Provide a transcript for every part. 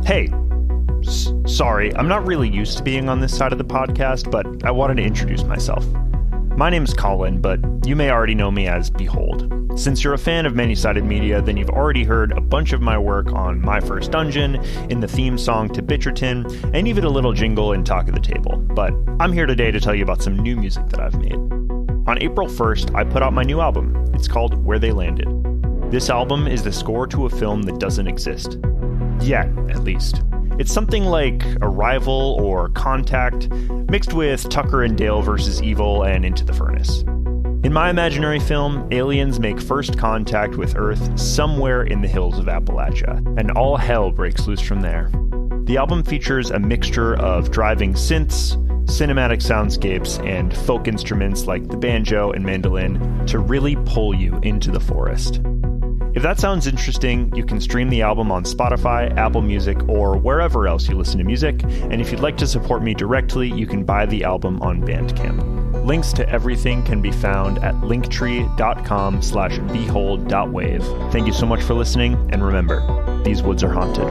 Hey. Sorry, I'm not really used to being on this side of the podcast, but I wanted to introduce myself. My name's Colin, but you may already know me as Behold. Since you're a fan of many-sided media, then you've already heard a bunch of my work on My First Dungeon, in the theme song to Bitcherton, and even a little jingle in Talk of the Table. But I'm here today to tell you about some new music that I've made. On April 1st, I put out my new album. It's called Where They Landed. This album is the score to a film that doesn't exist. Yet, at least. It's something like Arrival or Contact, mixed with Tucker and Dale vs. Evil and Into the Furnace. In my imaginary film, aliens make first contact with Earth somewhere in the hills of Appalachia, and all hell breaks loose from there. The album features a mixture of driving synths, cinematic soundscapes, and folk instruments like the banjo and mandolin to really pull you into the forest. If that sounds interesting, you can stream the album on Spotify, Apple Music, or wherever else you listen to music, and if you'd like to support me directly, you can buy the album on Bandcamp. Links to everything can be found at linktree.com/behold.wave. Thank you so much for listening, and remember, these woods are haunted.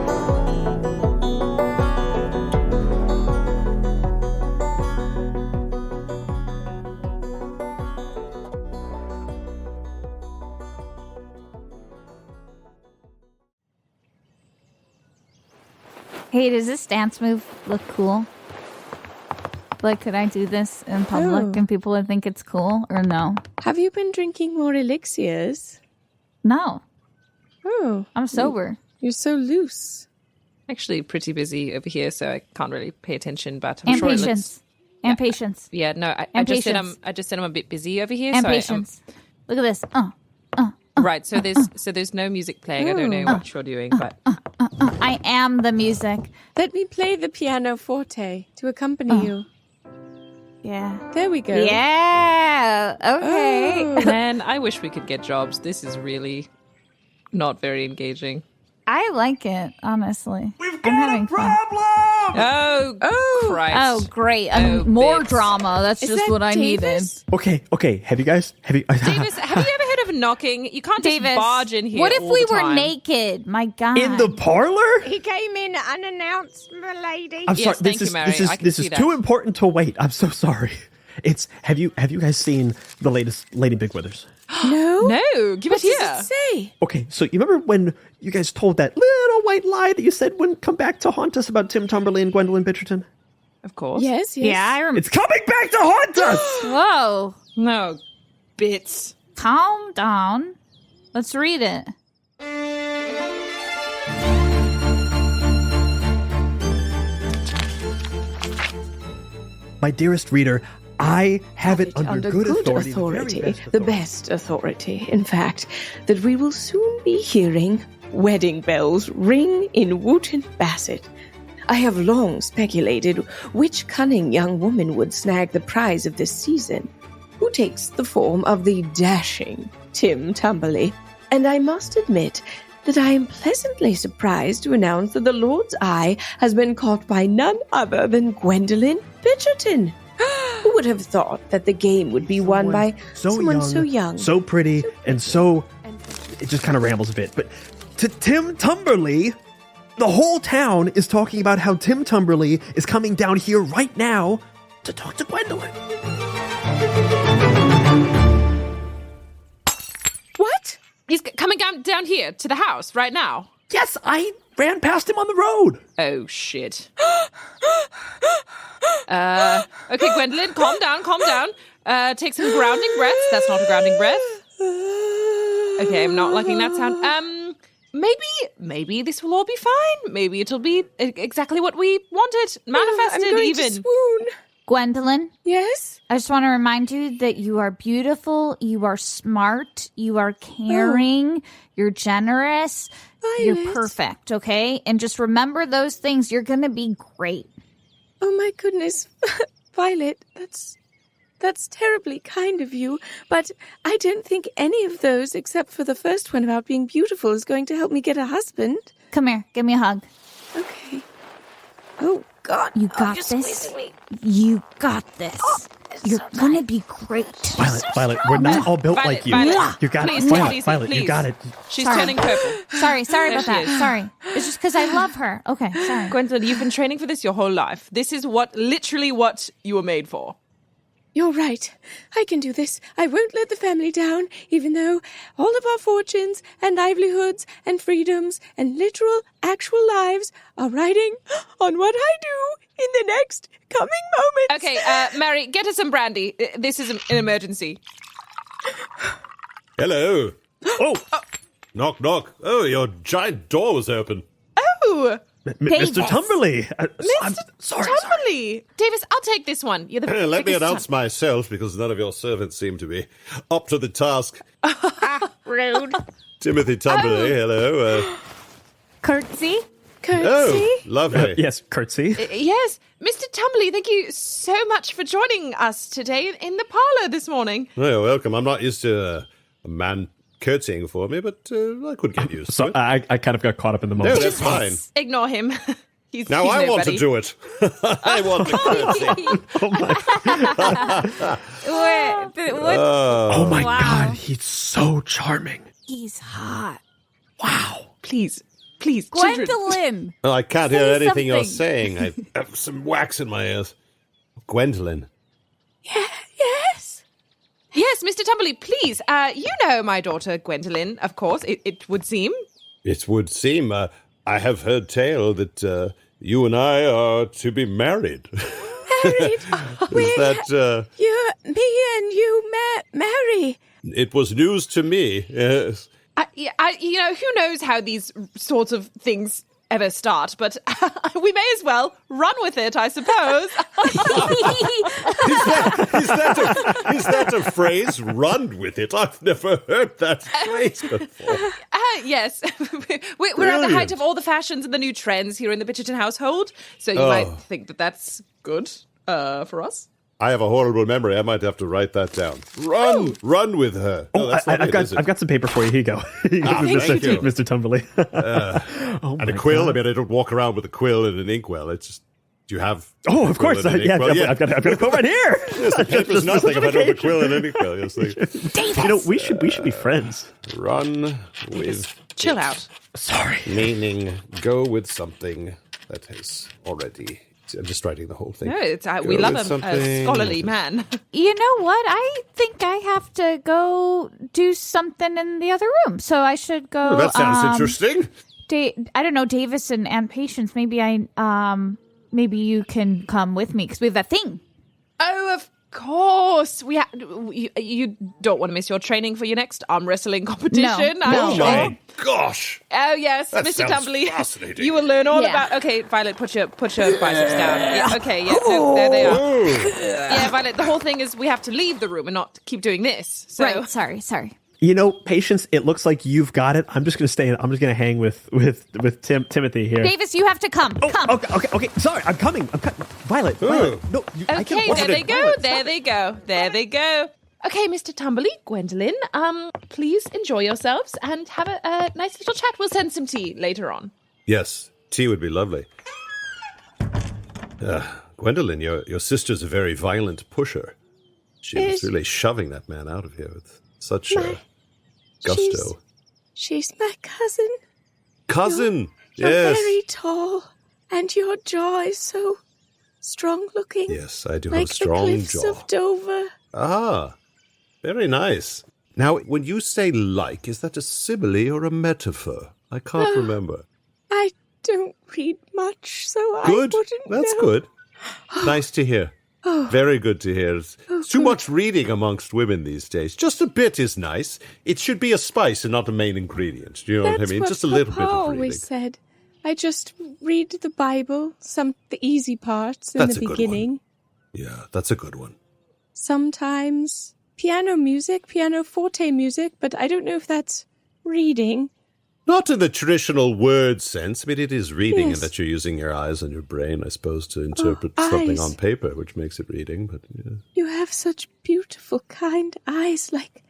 Hey, does this dance move look cool? Like, could I do this in public and people would think it's cool or no? Have you been drinking more elixirs? No. Oh. I'm sober. You're so loose. Actually pretty busy over here, so I can't really pay attention, but I'm and sure patience. it looks... And patience. Yeah, no, I just said I'm a bit busy over here. And so patience. Look at this. Right, so there's no music playing. I don't know what you're doing, but I am the music. Let me play the piano forte to accompany you. Yeah. There we go. Yeah. Okay. Oh. Man, I wish we could get jobs. This is really not very engaging. I like it, honestly. We've got a problem! Oh, Christ. Oh, great. More drama. That's just that what I Davis? needed. Okay. Have you Davis, have you ever heard of knocking? You can't just Davis, barge in here. what if all we the were time. naked? My God. in the parlor? He came in unannounced, my lady. I'm sorry. Yes, thank you, Mary. I can This see is that. too important to wait. I'm so sorry. It's have you guys seen the latest Lady Big Withers? No? No, give What it here. does it say? Okay, so you remember when you guys told that little white lie that you said wouldn't come back to haunt us about Tim Tumberly and Gwendoline Bitcherton? Of course. Yes. Yeah, I remember. It's coming back to haunt us! Whoa. No, bits. Calm down. Let's read it. My dearest reader, I have it under good authority. The best authority, in fact, that we will soon be hearing wedding bells ring in Wootton Bassett. I have long speculated which cunning young woman would snag the prize of this season, who takes the form of the dashing Tim Tumberly, and I must admit that I am pleasantly surprised to announce that the Lord's eye has been caught by none other than Gwendoline Bitcherton. Who would have thought that the game would be won by someone so young, so pretty, and so... It just kind of rambles a bit, but to Tim Tumberly, the whole town is talking about how Tim Tumberly is coming down here right now to talk to Gwendoline. What? He's coming down here to the house right now. Yes, I ran past him on the road. Oh, shit. Okay, Gwendoline, calm down. Take some grounding breaths. That's not a grounding breath. Okay, I'm not liking that sound. Maybe this will all be fine. Maybe it'll be exactly what we wanted. Manifested, I'm going even. to swoon. Gwendolyn, Yes? I just want to remind you that you are beautiful, you are smart, you are caring, you're generous, you're Violet. perfect, okay? And just remember those things. You're going to be great. Oh my goodness. Violet, that's terribly kind of you, but I don't think any of those, except for the first one about being beautiful, is going to help me get a husband. Come here, give me a hug. Okay. Oh, God. You got you're this. squeezing me. You got this. Oh, You're gonna be great. Violet, we're not all built like you. You got it. Violet, you got it. She's turning purple. Sorry about that. is. Sorry. It's just because I love her. Okay, sorry. Gwendoline, you've been training for this your whole life. This is literally what you were made for. You're right. I can do this. I won't let the family down, even though all of our fortunes and livelihoods and freedoms and literal, actual lives are riding on what I do in the next coming moments. Okay, Mary, get us some brandy. This is an emergency. Hello. Oh, Knock, knock. Oh, your giant door was open. Oh, Mr. Tumberly. I'm sorry. Tumberly. Davis, I'll take this one. You're the Let me biggest announce myself, because none of your servants seem to be up to the task. Rude. Timothy Tumberly, hello. Curtsy. Oh, lovely. Yes, curtsy. Yes, Mr. Tumberly, thank you so much for joining us today in the parlor this morning. Oh, you're welcome. I'm not used to a man curtsying for me, but I could get used to So it. I kind of got caught up in the No, moment. that's fine. Ignore him. He's Now I want to do it. I want to curtsy. Oh my Wow. God, he's so charming. He's hot. Wow. Please, children. Gwendolyn. Oh, I can't hear Say anything you're something. saying. I have some wax in my ears. Gwendoline. Yes. Yes, Mr. Tumberly, please. You know my daughter Gwendoline, of course, it would seem. It would seem, I have heard tale that you and I are to be married. Married. Is that, Me and you marry. it was news to me, yes. Who knows how these sorts of things ever start, but we may as well run with it, I suppose. Is that a phrase? Run with it. I've never heard that phrase before. Yes. We're at the height of all the fashions and the new trends here in the Bitcherton household, so you might think that that's good for us. I have a horrible memory. I might have to write that down. Run with her. No, that's not it, is it? I've got some paper for you. Here you go. Thank you. Mr. Tumberly. And a quill. I mean, I don't walk around with a quill and an inkwell. It's just, do you have? Oh, of course. Quill and an Yeah, inkwell? I've got a quill right here. Yes, the paper's nothing if I don't have a quill and an inkwell. Yes, You know, we should be friends. run with. Chill out. Sorry. Meaning, go with something that has already. I'm just writing the whole thing. No, we Go love with a something. scholarly man. You know what? I think I have to go do something in the other room. So I should go. Oh, that sounds interesting. I don't know, Davis and Patience. Maybe maybe you can come with me because we have that thing. Oh, of course. You don't want to miss your training for your next arm wrestling competition. No. I'm Oh sure. my gosh! Oh yes, That Mr. sounds Tumberly. fascinating. You will learn all Yeah. about. Okay, Violet, put your biceps down. Yeah, okay, yeah, no, there they are. Oh, Yeah, Violet. The whole thing is we have to leave the room and not keep doing this. So Right. Sorry. You know, Patience, it looks like you've got it. I'm just going to stay. I'm just going to hang with Timothy here. Davis, you have to come. Come. Okay. Sorry, I'm coming. Violet. No, I can Okay, walk there it. they go. Violet, There they go. There they go. Okay, Mr. Tumberly, Gwendoline, please enjoy yourselves and have a nice little chat. We'll send some tea later on. yes, tea would be lovely. Gwendoline, your sister's a very violent pusher. She was really shoving that man out of here with such gusto. She's my cousin. Cousin, You're yes, very tall, and your jaw is so strong-looking. yes, I do have Like a strong the cliffs jaw. of Dover. Ah, very nice. Now, when you say like, is that a simile or a metaphor? I can't remember. I don't read much, so Good. I wouldn't That's know. good. Nice to hear. Very good to hear. It's too much reading amongst women these days. Just a bit is nice. It should be a spice and not a main ingredient. Do you know what I That's mean? what Just a little Papa bit of reading. always said. I just read the Bible, the easy parts in That's the a good beginning. Yeah, that's a good one. Sometimes piano music, pianoforte music, but I don't know if that's reading. Not in the traditional word sense. I mean, it is reading Yes. in that you're using your eyes and your brain, I suppose, to interpret something eyes. on paper, which makes it reading. But yeah. You have such beautiful, kind eyes, like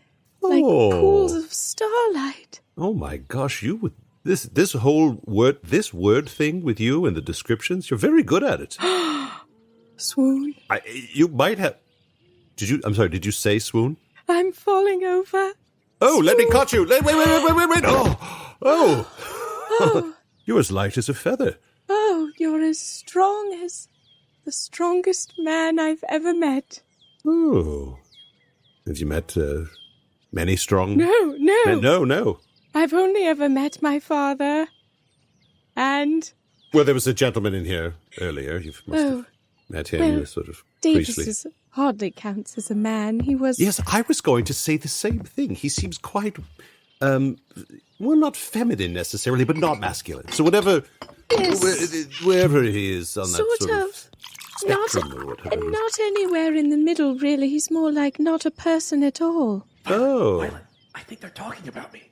Oh. pools of starlight. Oh my gosh, you with this whole word thing with you and the descriptions, you're very good at it. Swoon. You might have. Did you say swoon? I'm falling over. Oh, let me catch you. Wait. Oh. You're as light as a feather. Oh, you're as strong as the strongest man I've ever met. Oh. Have you met many strong... No. No. I've only ever met my father. And... Well, there was a gentleman in here earlier. You must have met him, well, sort of Davis priestly. hardly counts as a man. He was... Yes, I was going to say the same thing. He seems quite, well, not feminine necessarily, but not masculine. So whatever, wherever he is on that sort of spectrum or whatever. Not anywhere in the middle, really. He's more like not a person at all. Oh. Violet, I think they're talking about me.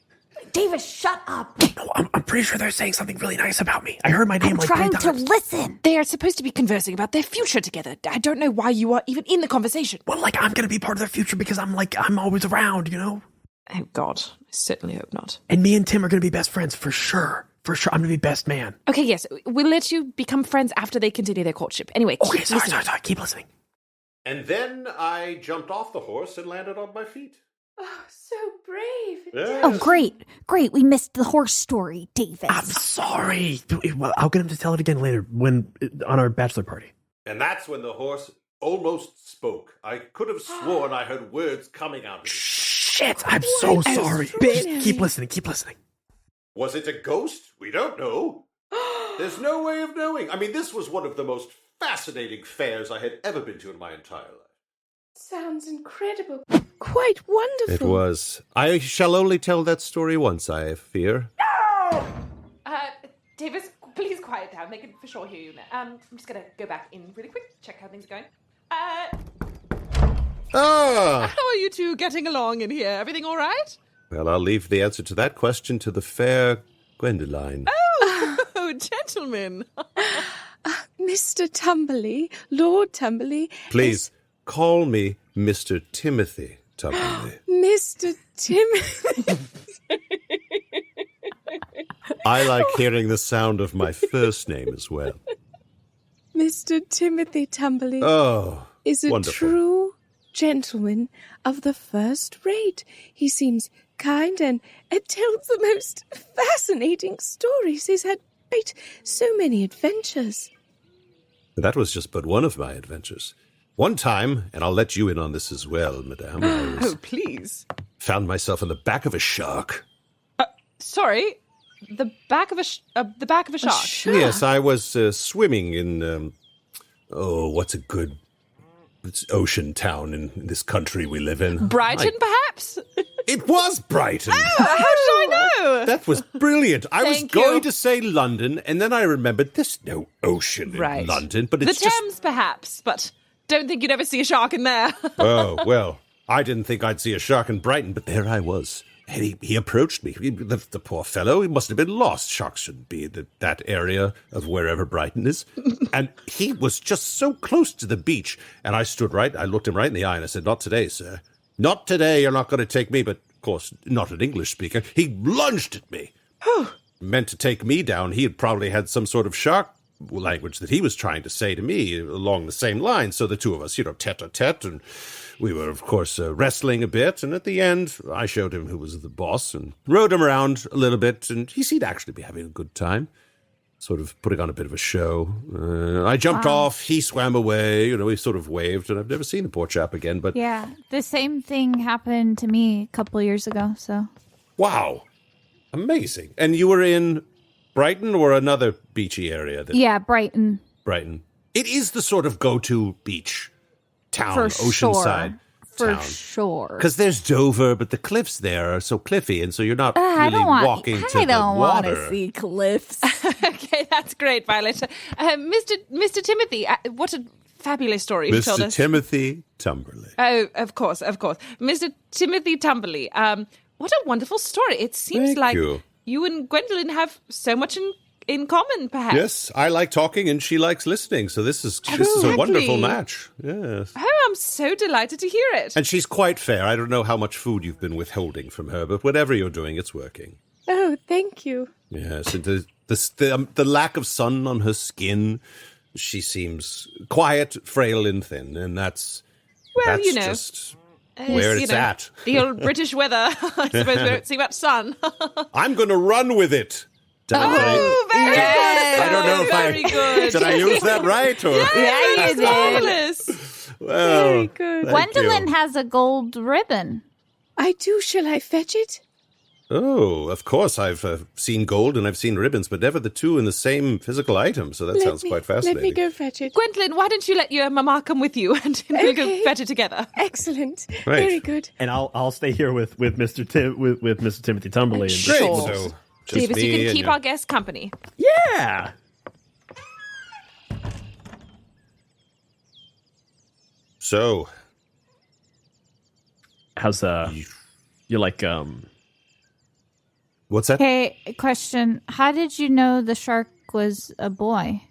Davis, shut up. No, I'm pretty sure they're saying something really nice about me. I heard my name I'm like trying 3 to times. listen. They are supposed to be conversing about their future together. I don't know why you are even in the conversation. Well, like, I'm going to be part of their future because I'm always around, you know? Oh, God. I certainly hope not. And me and Tim are going to be best friends for sure. For sure, I'm going to be best man. Okay, yes. We'll let you become friends after they continue their courtship. Anyway, Okay, keep sorry. listening. Keep listening. And then I jumped off the horse and landed on my feet. Oh, so brave. Yes. Oh, great. We missed the horse story, Davis. I'm sorry. Well, I'll get him to tell it again later on our bachelor party. And that's when the horse almost spoke. I could have sworn I heard words coming out of it. Shit, I'm so sorry. Just keep listening. Was it a ghost? We don't know. There's no way of knowing. I mean, this was one of the most fascinating fairs I had ever been to in my entire life. Sounds incredible. Quite wonderful. It was. I shall only tell that story once, I fear. Davis, please quiet down. They can for sure hear you now. I'm just going to go back in really quick, check how things are going. Ah! How are you two getting along in here? Everything all right? Well, I'll leave the answer to that question to the fair Gwendoline. Oh, gentlemen. Mr. Tumberly, Lord Tumberly. Please, call me Mr. Timothy Tumberly. Mr. Timothy. I like hearing the sound of my first name as well. Mr. Timothy Tumberly Oh, is a wonderful. true gentleman of the first rate. He seems kind and tells the most fascinating stories. He's had so many adventures. That was just but one of my adventures. One time, and I'll let you in on this as well, madame, I Please. found myself in the back of a shark. Sorry, the back of a shark. Yes, I was swimming in, what's a good ocean town in this country we live in? Brighton, perhaps? It was Brighton. How did I know? That was brilliant. I was Thank going you. to say London, and then I remembered there's no ocean in London, but it's the just... Thames, perhaps, but don't think you'd ever see a shark in there. Oh, well, I didn't think I'd see a shark in Brighton, but there I was. And he approached me. The poor fellow, he must have been lost. Sharks shouldn't be in that area of wherever Brighton is. And he was just so close to the beach. And I looked him right in the eye and I said, "Not today, sir. Not today, you're not going to take me." But, of course, not an English speaker. He lunged at me. Meant to take me down. He had probably had some sort of shark language that he was trying to say to me along the same line. So the two of us, tete-a-tete, and we were, of course, wrestling a bit. And at the end, I showed him who was the boss and rode him around a little bit. And he seemed actually to be having a good time, sort of putting on a bit of a show. I jumped off. He swam away. We sort of waved. And I've never seen the poor chap again. But Yeah, the same thing happened to me a couple years ago, so. wow, amazing. And you were in Brighton or another beachy area? Yeah, Brighton. Brighton. It is the sort of go-to beach town, For oceanside For town. sure. Because there's Dover, but the cliffs there are so cliffy, and so you're not really walking to I the don't want water. to see cliffs. Okay, that's great, Violet. Mr. Timothy, what a fabulous story you told Mr. us. Timothy Tumberly. Oh, of course. Mr. Timothy Tumberly, what a wonderful story. It seems Thank like you. and Gwendoline have so much in common, perhaps. Yes, I like talking and she likes listening, so this is a wonderful match. Yes. Oh, I'm so delighted to hear it. And she's quite fair. I don't know how much food you've been withholding from her, but whatever you're doing, it's working. Oh, thank you. Yes, and the lack of sun on her skin, she seems quiet, frail, and thin, and that's Well, That's you know. just where it's at. The old British weather. I suppose we don't see much sun. I'm going to run with it. Oh, very good. I don't know if very good. Did I use that right? Or? Yeah, you did. Marvelous. Well, Very good. thank Gwendoline you. has a gold ribbon. I do. Shall I fetch it? Oh, of course. I've seen gold and I've seen ribbons, but never the two in the same physical item. So that sounds quite fascinating. Let me go fetch it. Gwendoline, why don't you let your mama come with you and we'll go Okay. fetch it together? Excellent. Right. Very good. And I'll stay here with Mr. with Mr. Timothy Tumberly. And Great. Sure. So just Davis, me you can and keep you. our guests company. yeah. So, How's you like what's that? Hey, question. How did you know the shark was a boy?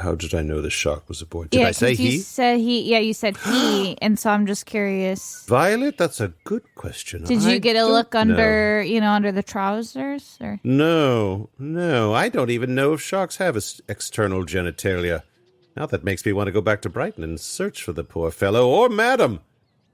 How did I know the shark was a boy? Did I 'cause say you he? said he. Yeah, you said he, and so I'm just curious. Violet, that's a good question. Did you I get a don't look know. under, under the trousers? Or No. I don't even know if sharks have external genitalia. Now that makes me want to go back to Brighton and search for the poor fellow or madam.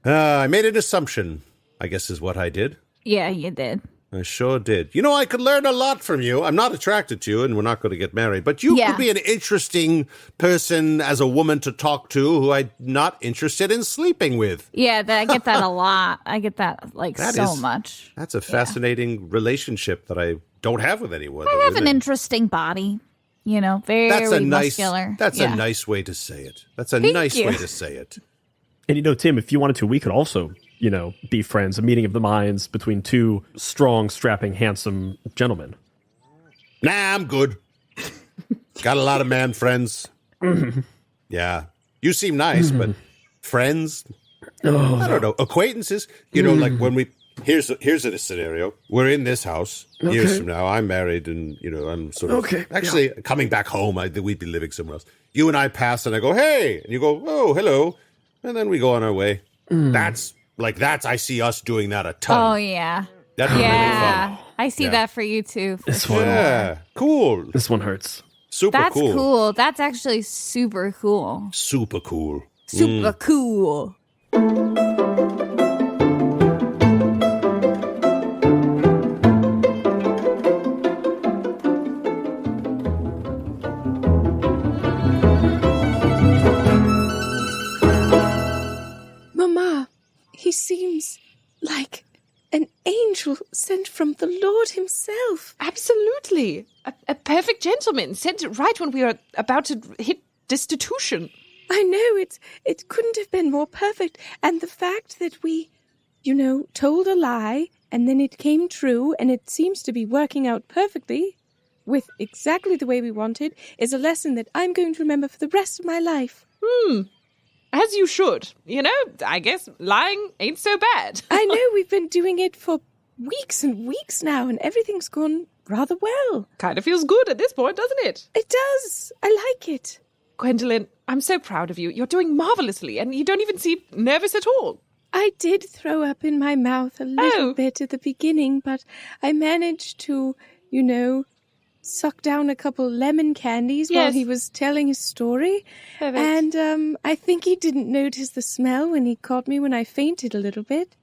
I made an assumption, I guess is what I did. yeah, you did. I sure did. You know, I could learn a lot from you. I'm not attracted to you, and we're not going to get married. But you Yeah. could be an interesting person as a woman to talk to who I'm not interested in sleeping with. Yeah, I get that a lot. I get that That so is- much. That's a fascinating relationship that I don't have with anyone. I have an Women- interesting body. Very That's a nice. muscular. That's Yeah. a nice way to say it. That's a Thank nice you. way to say it. And Tim, if you wanted to, we could also, be friends, a meeting of the minds between two strong, strapping, handsome gentlemen. Nah, I'm good. Got a lot of man friends. Yeah, you seem nice, but friends. I don't know. Acquaintances. Like when we. Here's a scenario. We're in this house years from now. I'm married, and I'm sort of actually coming back home. We'd be living somewhere else. You and I pass, and I go, "Hey," and you go, "Oh, hello," and then we go on our way. That's I see us doing that a ton. Oh yeah. That'd be really Yeah. fun. I see Yeah. that for you too. for This sure. one, Yeah, cool. this one hurts. Super That's cool. cool. That's actually super cool. Super cool. Super cool. Mama, he seems like an angel sent from the Lord himself. Absolutely. A perfect gentleman sent it right when we were about to hit destitution. I know, it couldn't have been more perfect. And the fact that we, told a lie and then it came true and it seems to be working out perfectly with exactly the way we wanted is a lesson that I'm going to remember for the rest of my life. As you should. I guess lying ain't so bad. I know we've been doing it for weeks and weeks now and everything's gone rather well. Kind of feels good at this point, doesn't it? It does. I like it. Gwendoline, I'm so proud of you. You're doing marvelously, and you don't even seem nervous at all. I did throw up in my mouth a little Oh. bit at the beginning, but I managed to, suck down a couple lemon candies while Yes. he was telling his story. Perfect. And I think he didn't notice the smell when he caught me when I fainted a little bit.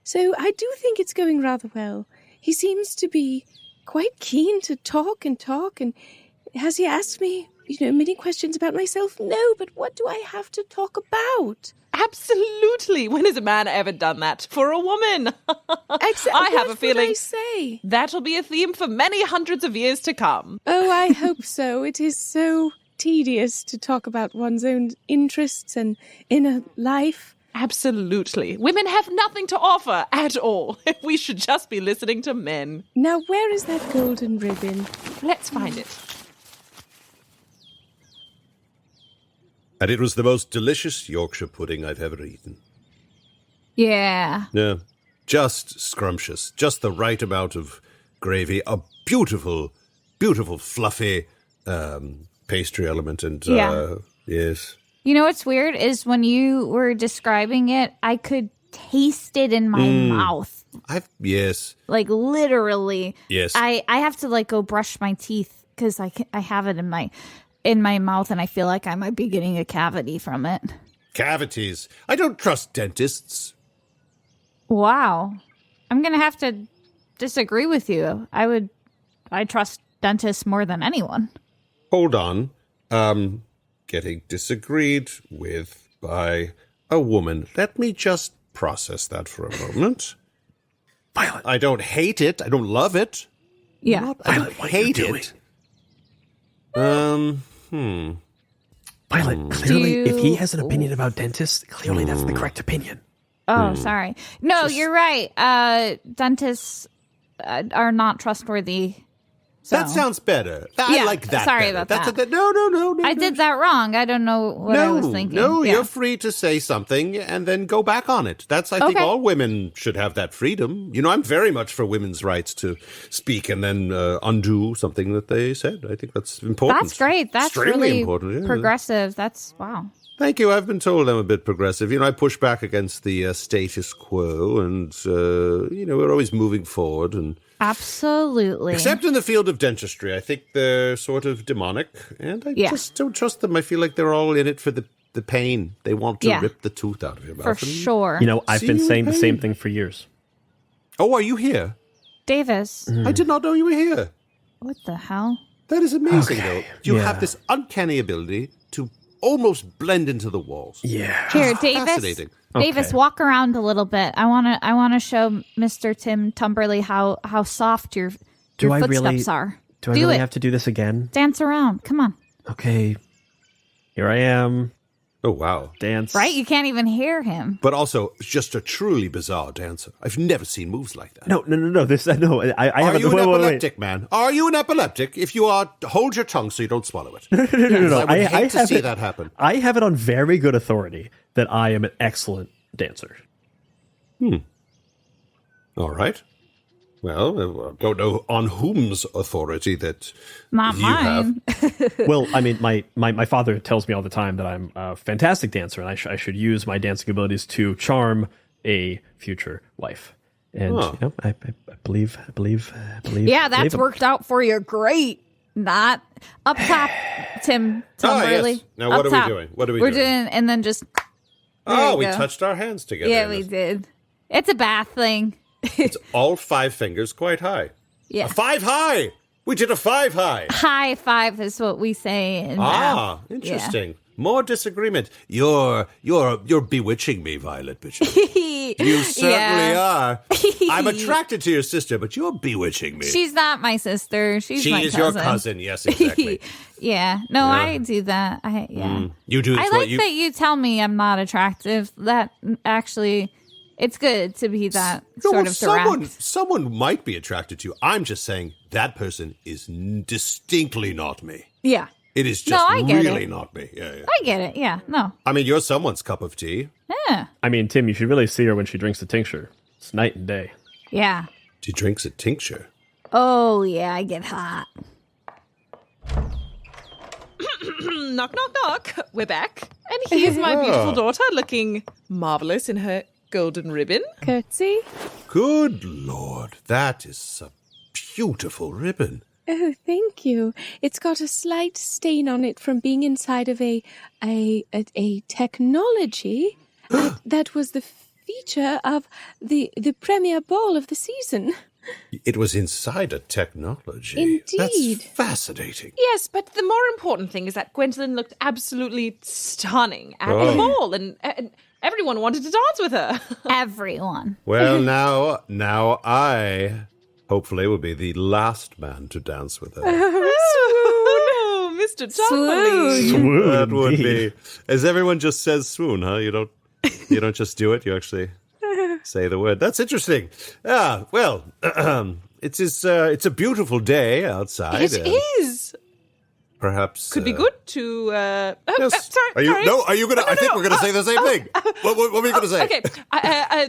So I do think it's going rather well. He seems to be quite keen to talk. And has he asked me, many questions about myself? No, but what do I have to talk about? Absolutely. When has a man ever done that for a woman? I have a What would feeling I say? that'll be a theme for many hundreds of years to come. Oh, I hope so. It is so tedious to talk about one's own interests and inner life. Absolutely. Women have nothing to offer at all. We should just be listening to men. Now, where is that golden ribbon? Let's find it. And it was the most delicious Yorkshire pudding I've ever eaten. Yeah. Yeah. Just scrumptious. Just the right amount of gravy. A beautiful, beautiful, fluffy pastry element. And, Yeah. yes. What's weird is when you were describing it, I could taste it in my mouth. Yes. Like literally. Yes. I have to go brush my teeth because I have it in my mouth and I feel like I might be getting a cavity from it. cavities. I don't trust dentists. Wow. I'm going to have to disagree with you. I trust dentists more than anyone. Hold on. Getting disagreed with by a woman. Let me just process that for a moment. Violet. I don't hate it. I don't love it. Yeah. I don't Violet, what are you hate doing? it. Violet, clearly, Do if he you- has an opinion about dentists, clearly that's the correct opinion. Oh, sorry. No, you're right. Dentists are not trustworthy. So. That sounds better. I Yeah, like that. sorry better. about that. No. I did that wrong. I don't know what I was thinking. No, Yeah. you're free to say something and then go back on it. I think Okay. all women should have that freedom. I'm very much for women's rights to speak and then undo something that they said. I think that's important. That's great. That's extremely really important. Yeah. progressive. That's wow. Thank you. I've been told I'm a bit progressive. I push back against the status quo, and we're always moving forward. And Absolutely. except in the field of dentistry, I think they're sort of demonic, and I Yeah. just don't trust them. I feel like they're all in it for the pain. They want to Yeah. rip the tooth out of your mouth. For And- sure. I've See been you saying the in same pain. thing for years. Oh, are you here? Davis. I did not know you were here. What the hell? That is amazing, Okay, though. You yeah. have this uncanny ability to almost blend into the walls. Yeah. Here, Davis. Fascinating. Davis, Okay. walk around a little bit. I wanna show Mr. Tim Tumberly how soft your Do I footsteps really- are. Do I really it. have to do this again? Dance around. Come on. Okay. Here I am. Oh, wow. Dance. Right? You can't even hear him. But also, just a truly bizarre dancer. I've never seen moves like that. No. This. No. I Are haven't. you an wait. epileptic, man? Are you an epileptic? If you are, hold your tongue so you don't swallow it. No. I would hate to have see it, that happen. I have it on very good authority that I am an excellent dancer. All right. Well, I don't know on whom's authority that Not you mine. have. Well, I mean, my father tells me all the time that I'm a fantastic dancer, and I should use my dancing abilities to charm a future wife. And I believe. Yeah, that's believe him. worked out for you great. Not up top, Tim Tumberly. yes. Now, what Up are we top. doing? What are we We're doing? and then just Oh, you we go. touched our hands together. yeah, we did. It's a bath thing. It's all 5 fingers quite high. Yeah, A 5 high! We did a 5 high! high five is what we say in math. Interesting. More disagreement. You're bewitching me, Violet Bitcher. You certainly are. I'm attracted to your sister, but you're bewitching me. She's not my sister. She's She my is cousin. your cousin. Yes, exactly. Yeah. No, I do that. You do. I what like you. that you tell me I'm not attractive. That actually, it's good to be that No, sort well, of direct. someone might be attracted to you. I'm just saying that person is distinctly not me. Yeah. It is just No, I get really it. not me. Yeah. I get it. Yeah. No. I mean, you're someone's cup of tea. Yeah. I mean, Tim, you should really see her when she drinks the tincture. It's night and day. Yeah. She drinks a tincture. Oh, yeah. I get hot. Knock, knock, knock. We're back. And here's my beautiful daughter looking marvelous in her golden ribbon. Curtsy. Good Lord, that is a beautiful ribbon. Oh, thank you. It's got a slight stain on it from being inside of a technology that was the feature of the premier ball of the season. It was inside a technology. Indeed. That's fascinating. Yes, but the more important thing is that Gwendoline looked absolutely stunning at the ball, and everyone wanted to dance with her. Everyone. Well, now I hopefully will be the last man to dance with her. Oh, Mr. Tumberly. Swoon, That would indeed. be, as everyone just says, swoon, huh? You don't just do it. You actually say the word. That's interesting. Well, it's a beautiful day outside. It is. Perhaps Could be good to. Yes. Sorry. Are you? sorry. No. Are you gonna? I think we're gonna say the same thing. What were you gonna say? Okay,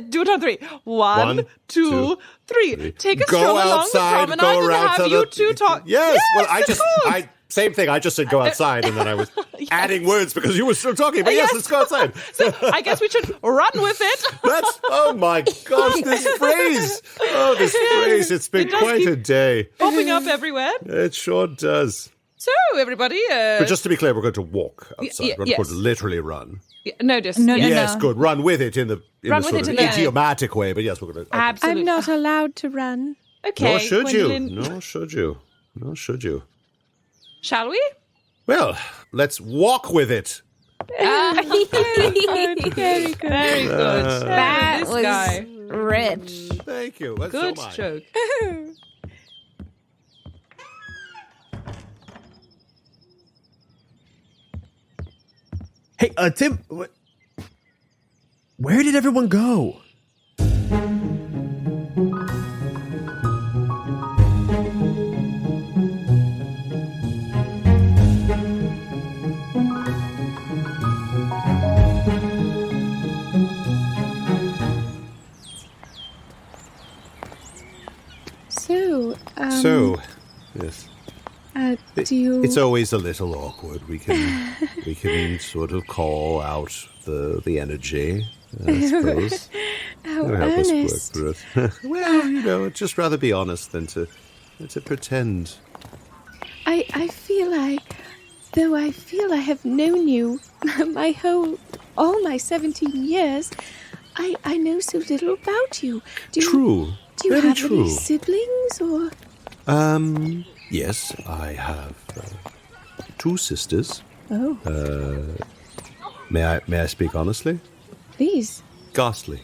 do it on 3. 1, 2, 3. Take us Go stroll along the outside. promenade Go and around. have to you the, two talk. Yes. Well, of course. same thing. I just said go outside, and then I was adding words because you were still talking. But yes, Yes. let's go outside. So I guess we should run with it. That's oh my gosh, this phrase. Oh, this phrase. It's been It does quite keep- a day. Popping up everywhere. It sure does. So, everybody. But just to be clear, we're going to walk outside. yeah, We're not going yes. to literally run. Yeah, no, just No, yes. no, Yes, good. Run with it in the Run sort with of it in the- idiomatic way, but yes, we're going to... Absolutely. I'm not allowed to run. Okay, Nor should you. Gwendoline, Nor should you. Nor should you. Shall we? Well, let's walk with it. Very good. Very good. That This was guy. rich. Thank you. That's Good so mine. joke. Hey, Tim, where did everyone go? So, yes. Do you... It's always a little awkward. We can sort of call out the energy, I suppose. How It'll help us earnest. work through it. Well, I'd just rather be honest than to pretend. I feel though I feel I have known you all my 17 years, I know so little about you. True. Do you Very have true. any siblings or... Yes, I have 2 sisters. Oh, May I speak honestly? please. Ghastly.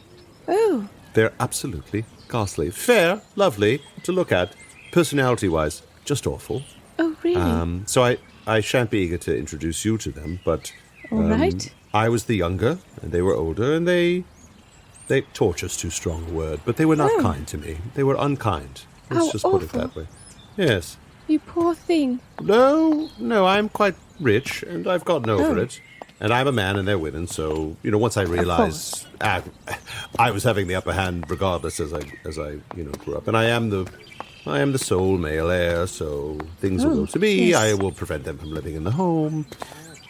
Oh, They're absolutely ghastly. Fair, lovely to look at, personality-wise, just awful. oh really? So I shan't be eager to introduce you to them, but All right. I was the younger, and they were older, and they torture's too strong a word, but they were not kind to me. They were unkind. Let's How just put it awful. that way. Yes. You poor thing. No, I'm quite rich, and I've gotten over Oh. it. And I'm a man, and they're women, so once I realized I was having the upper hand, regardless as I grew up, and I am the sole male heir, so things will go to me. yes. I will prevent them from living in the home,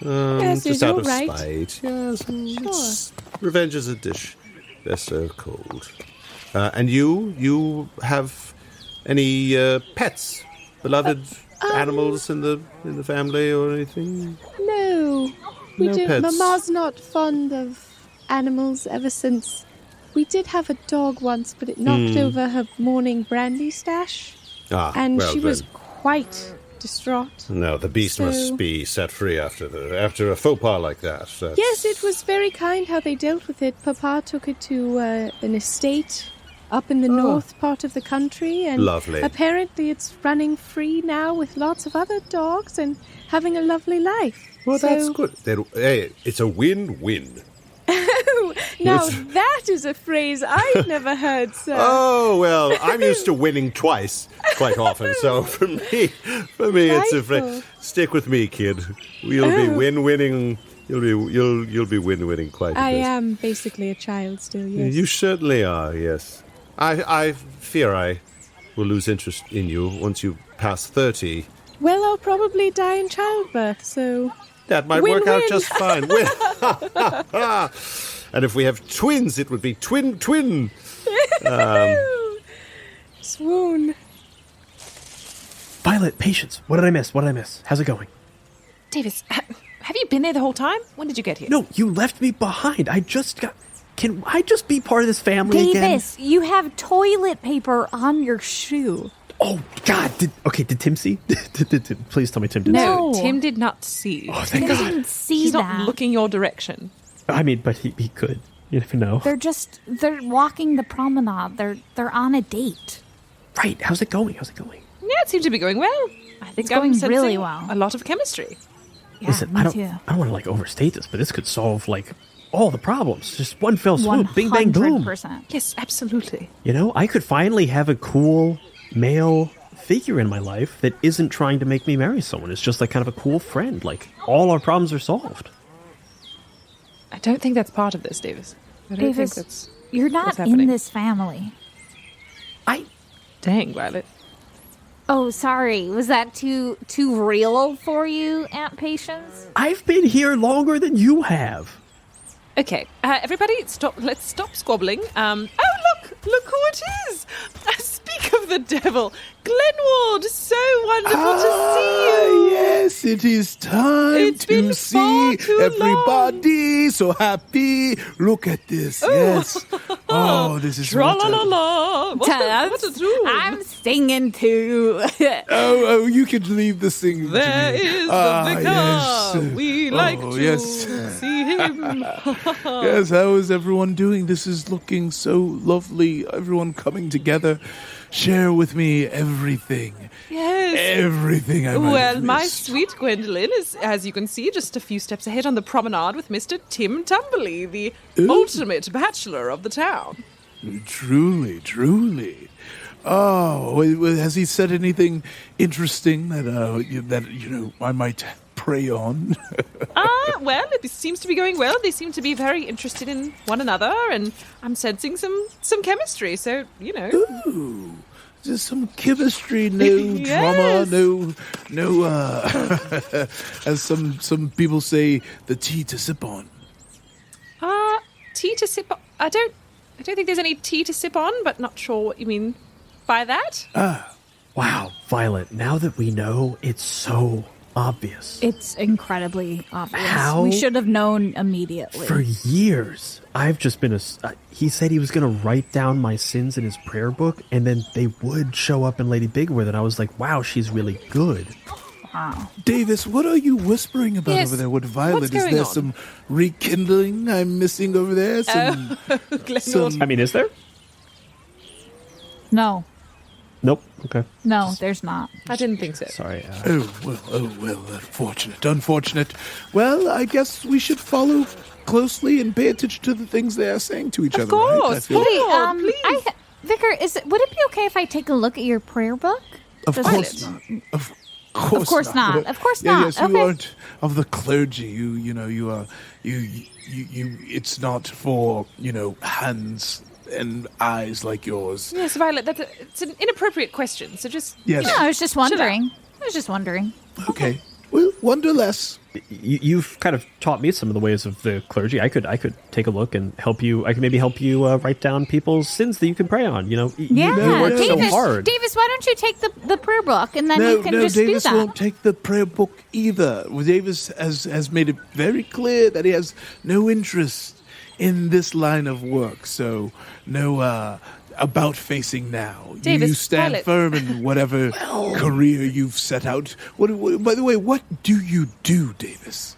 Yes, just is out all of right. spite. Yes, revenge is a dish best served cold. And you have any pets, beloved animals in the family or anything? No, we No don't. pets. Mama's not fond of animals ever since. We did have a dog once, but it knocked over her morning brandy stash, and well she was then. quite distraught. No, the beast So- must be set free after a faux pas like that. That's- Yes, it was very kind how they dealt with it. Papa took it to an estate up in the north part of the country, and Lovely. apparently it's running free now with lots of other dogs and having a lovely life. Well, So- that's good. Hey, it's a win-win. Now It's- that is a phrase I've never heard, sir. Oh, well, I'm used to winning twice quite often, so for me, it's a Delightful. stick with me, kid. You'll be win-winning. You'll be win-winning quite a I bit. am basically a child still, yes. You certainly are, yes. I fear I will lose interest in you once you pass 30. Well, I'll probably die in childbirth, so... That might work out Win-win. just fine. And if we have twins, it would be twin. Swoon. Violet, patience. What did I miss? How's it going? Davis, have you been there the whole time? When did you get here? No, you left me behind. Can I just be part of this family again? Davis, you have toilet paper on your shoe. Oh, God. Did Tim see? Please tell me Tim didn't No, see. Tim did not see. Oh, thank I God. didn't see He's that. not looking your direction. I mean, but he could. You never know. They're walking the promenade. They're on a date. Right. How's it going? Yeah, it seems to be going well. I think It's going I'm sensing really well. A lot of chemistry. Yeah, Listen, me I don't too. want to overstate this, but this could solve all the problems. Just one fell swoop, bing bang boom. 100%. Yes, absolutely. I could finally have a cool male figure in my life that isn't trying to make me marry someone. It's just kind of a cool friend. All our problems are solved. I don't think that's part of this, Davis. I don't Davis, think that's you're what's not in happening. this family. Dang, Violet. Oh, sorry. Was that too real for you, Aunt Patience? I've been here longer than you have. Okay, everybody, stop. Let's stop squabbling. Oh, look who it is! Speak of of the devil. Glenwald, so wonderful to see you. Yes, it is time It's been to far see too everybody so happy. Look at this. Yes. Oh, this is Tra-la-la-la. What to do? I'm singing too. Oh, you can leave the singing. There to me. is the vicar. Yes. We like to yes. see him. Yes, how is everyone doing? This is looking so lovely. Everyone coming together. Share with me everything. Yes. Everything I might Well, have my missed. sweet Gwendoline is, as you can see, just a few steps ahead on the promenade with Mr. Tim Tumberly, the ultimate bachelor of the town. Truly, truly. Oh, has he said anything interesting that I might prey on? Well, it seems to be going well. They seem to be very interested in one another, and I'm sensing some chemistry. So, Ooh, there's some chemistry, no Yes. drama, no. As some people say, the tea to sip on. tea to sip on. I don't think there's any tea to sip on, but not sure what you mean by that. Wow, Violet, now that we know, it's so obvious. It's incredibly obvious. How? We should have known immediately. For years, I've just been he said he was going to write down my sins in his prayer book, and then they would show up in Lady Bigworth, and I was like, wow, she's really good. Wow. Davis, what are you whispering about Yes, over there with Violet? what's Is going there on? some rekindling I'm missing over there? Some, Glenwald. I mean, is there? No, Nope. Okay. no, there's not. I didn't think so. Sorry. Oh, well, unfortunate. Well, I guess we should follow closely and pay attention to the things they are saying to each other, right? I course. feel- Hey, Lord, please. Vicar, would it be okay if I take a look at your prayer book? Of Does course it- not. Of course not. not. Of course Yeah, not. Yes, you Okay. aren't of the clergy. You are. It's not for hands and eyes like yours. Yes, Violet, it's an inappropriate question, so just... Yes. No, I was just wondering. Okay. Well, wonder less. You've kind of taught me some of the ways of the clergy. I could take a look and help you. I could maybe help you write down people's sins that you can pray on. Yeah, you work so Davis, hard. Davis, why don't you take the prayer book and then No, you can just Davis do that? won't take the prayer book either. Well, Davis has made it very clear that he has no interest in this line of work. So no about facing now. Davis, you stand Violet. firm in whatever career you've set out. By the way, what do you do, Davis?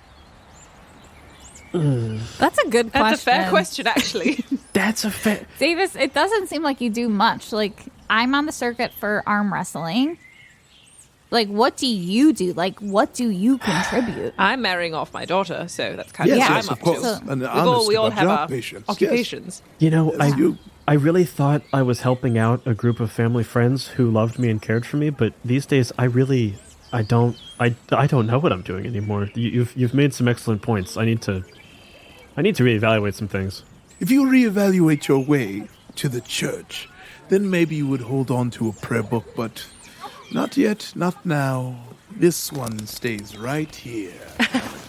That's a good question. That's a fair question, actually. That's a fair. Davis, it doesn't seem like you do much. Like, I'm on the circuit for arm wrestling. Like, what do you do? Like, what do you contribute? I'm marrying off my daughter, so that's kind Yes, of what yes, I'm of up course. to. And We honest all about have your our occupations. Yes. occupations. I really thought I was helping out a group of family friends who loved me and cared for me, but these days I don't know what I'm doing anymore. You've made some excellent points. I need to reevaluate some things. If you reevaluate your way to the church, then maybe you would hold on to a prayer book, but not yet, not now. This one stays right here.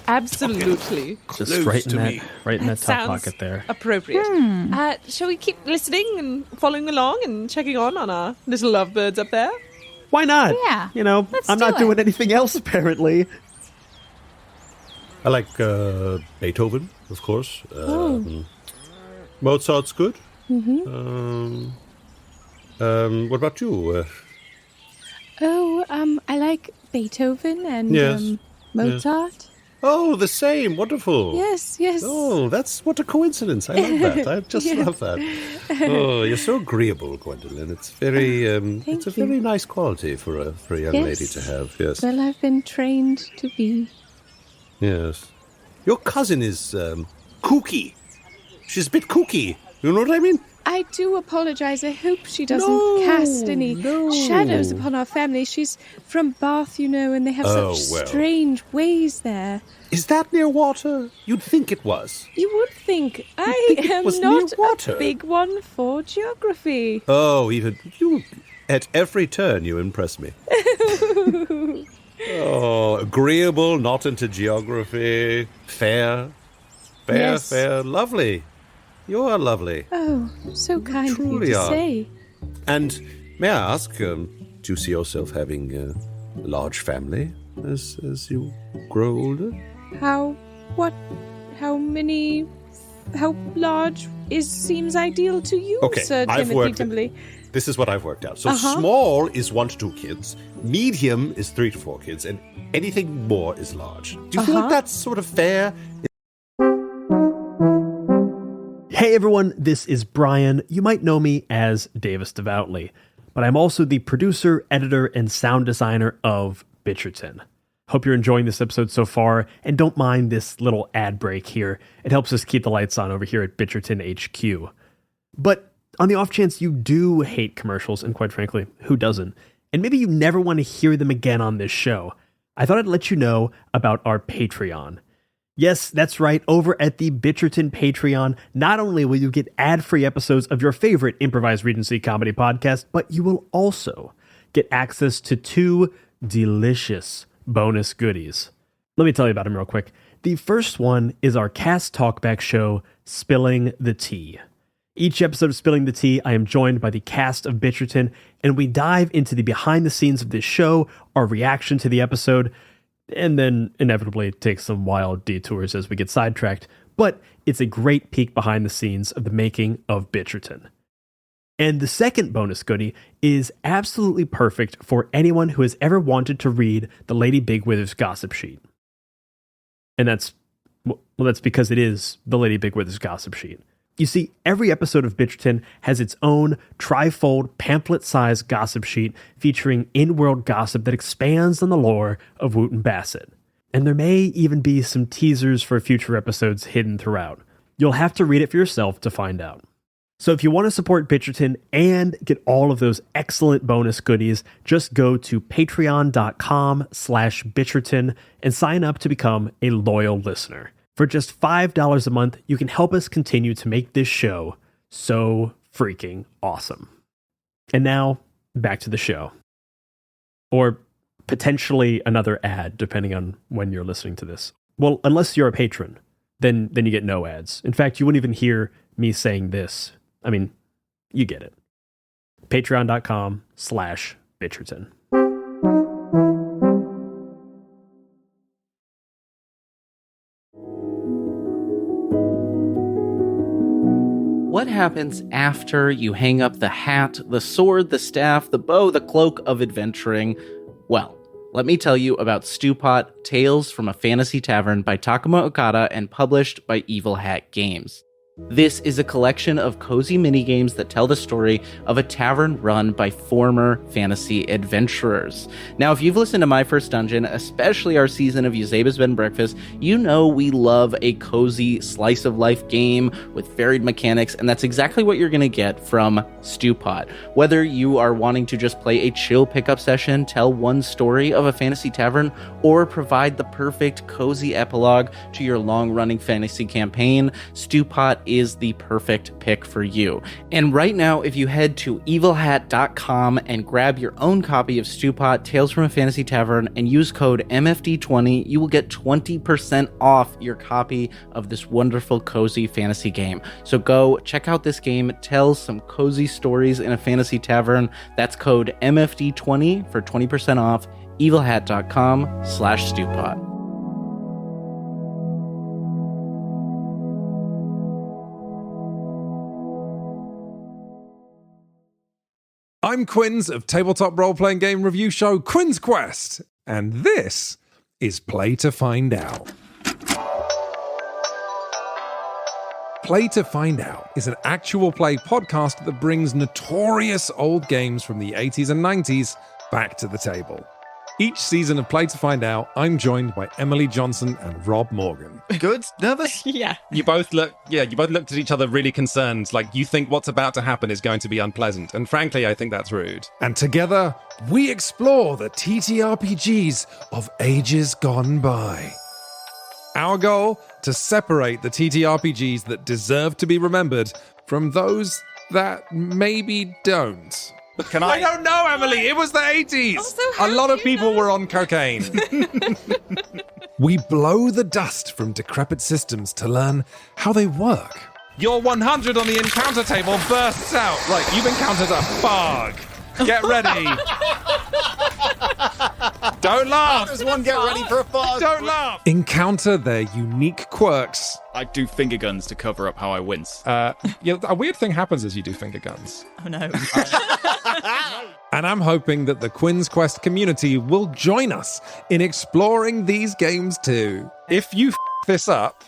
Absolutely. Just Close right to me. in that top Sounds pocket there. appropriate. Shall we keep listening and following along and checking on our little lovebirds up there? Why not? Yeah, let's I'm do not it. doing anything else apparently. I like Beethoven, of course. Mozart's good. Mm-hmm. What about you? I like Beethoven and Yes. Mozart. Oh, the same. Wonderful. Yes. Oh, that's what a coincidence. I love that. I just love that. Oh, you're so agreeable, Gwendoline. It's very it's a very nice quality for a young Yes. lady to have. Yes. Well, I've been trained to be. Yes. Your cousin is kooky. She's a bit kooky. You know what I mean? I do apologize. I hope she doesn't cast any shadows upon our family. She's from Bath, and they have such strange ways there. Is that near water? You'd think it was. You would think I think it am was not near water. a big one for geography. Oh, even you. At every turn, you impress me. Oh, agreeable, not into geography, fair, Yes. fair, lovely. You are lovely. Oh, so kind of you Truly to are. say. And May I ask, do you see yourself having a large family as you grow older? How large seems ideal to you, Okay, Sir Timothy Tumberly? This is what I've worked out. So small is 1 to 2 kids, medium is 3 to 4 kids, and anything more is large. Do you feel like that's sort of fair? Hey everyone, this is Brian. You might know me as Davis Devoutly, but I'm also the producer, editor, and sound designer of Bitcherton. Hope you're enjoying this episode so far, and don't mind this little ad break here. It helps us keep the lights on over here at Bitcherton HQ. But on the off chance you do hate commercials, and quite frankly, who doesn't? And maybe you never want to hear them again on this show, I thought I'd let you know about our Patreon. Yes, that's right, over at the Bitcherton Patreon, not only will you get ad-free episodes of your favorite improvised Regency comedy podcast, but you will also get access to 2 delicious bonus goodies. Let me tell you about them real quick. The first one is our cast talkback show, Spilling the Tea. Each episode of Spilling the Tea, I am joined by the cast of Bitcherton, and we dive into the behind the scenes of this show, our reaction to the episode, and then inevitably take some wild detours as we get sidetracked. But it's a great peek behind the scenes of the making of Bitcherton. And the second bonus goodie is absolutely perfect for anyone who has ever wanted to read the Lady Bigwither's gossip sheet. And that's because it is the Lady Bigwither's gossip sheet. You see, every episode of Bitcherton has its own trifold pamphlet-sized gossip sheet featuring in-world gossip that expands on the lore of Wootton Bassett. And there may even be some teasers for future episodes hidden throughout. You'll have to read it for yourself to find out. So if you want to support Bitcherton and get all of those excellent bonus goodies, just go to patreon.com/Bitcherton and sign up to become a loyal listener. For just $5 a month, you can help us continue to make this show so freaking awesome. And now, back to the show. Or potentially another ad, depending on when you're listening to this. Well, unless you're a patron, then you get no ads. In fact, you wouldn't even hear me saying this. I mean, you get it. Patreon.com/Bitcherton. What happens after you hang up the hat, the sword, the staff, the bow, the cloak of adventuring? Well, let me tell you about Stewpot, Tales from a Fantasy Tavern by Takuma Okada and published by Evil Hat Games. This is a collection of cozy minigames that tell the story of a tavern run by former fantasy adventurers. Now, if you've listened to My First Dungeon, especially our season of Eusebius Bed and Breakfast, you know we love a cozy slice-of-life game with varied mechanics, and that's exactly what you're going to get from Stewpot. Whether you are wanting to just play a chill pickup session, tell one story of a fantasy tavern, or provide the perfect cozy epilogue to your long-running fantasy campaign, Stewpot is the perfect pick for you. And right now, if you head to evilhat.com and grab your own copy of Stewpot, Tales from a Fantasy Tavern, and use code MFD20, you will get 20% off your copy of this wonderful, cozy fantasy game. So go check out this game, tell some cozy stories in a fantasy tavern. That's code MFD20 for 20% off, evilhat.com/Stewpot. I'm Quinns of tabletop role-playing game review show Quinn's Quest, and this is Play to Find Out. Play to Find Out is an actual play podcast that brings notorious old games from the 80s and 90s back to the table. Each season of Play to Find Out, I'm joined by Emily Johnson and Rob Morgan. Good? Nervous? Yeah. You both looked at each other really concerned, like you think what's about to happen is going to be unpleasant. And frankly, I think that's rude. And together, we explore the TTRPGs of ages gone by. Our goal? To separate the TTRPGs that deserve to be remembered from those that maybe don't. I don't know, Emily. It was the 80s. Also, a lot of people were on cocaine. We blow the dust from decrepit systems to learn how they work. Your 100 on the encounter table bursts out like you've encountered a bug. Get ready. Don't laugh. Does one get ready for a fart? Don't laugh. Encounter their unique quirks. I do finger guns to cover up how I wince. Yeah, a weird thing happens as you do finger guns. Oh no. And I'm hoping that the Quinn's Quest community will join us in exploring these games too. If you this up,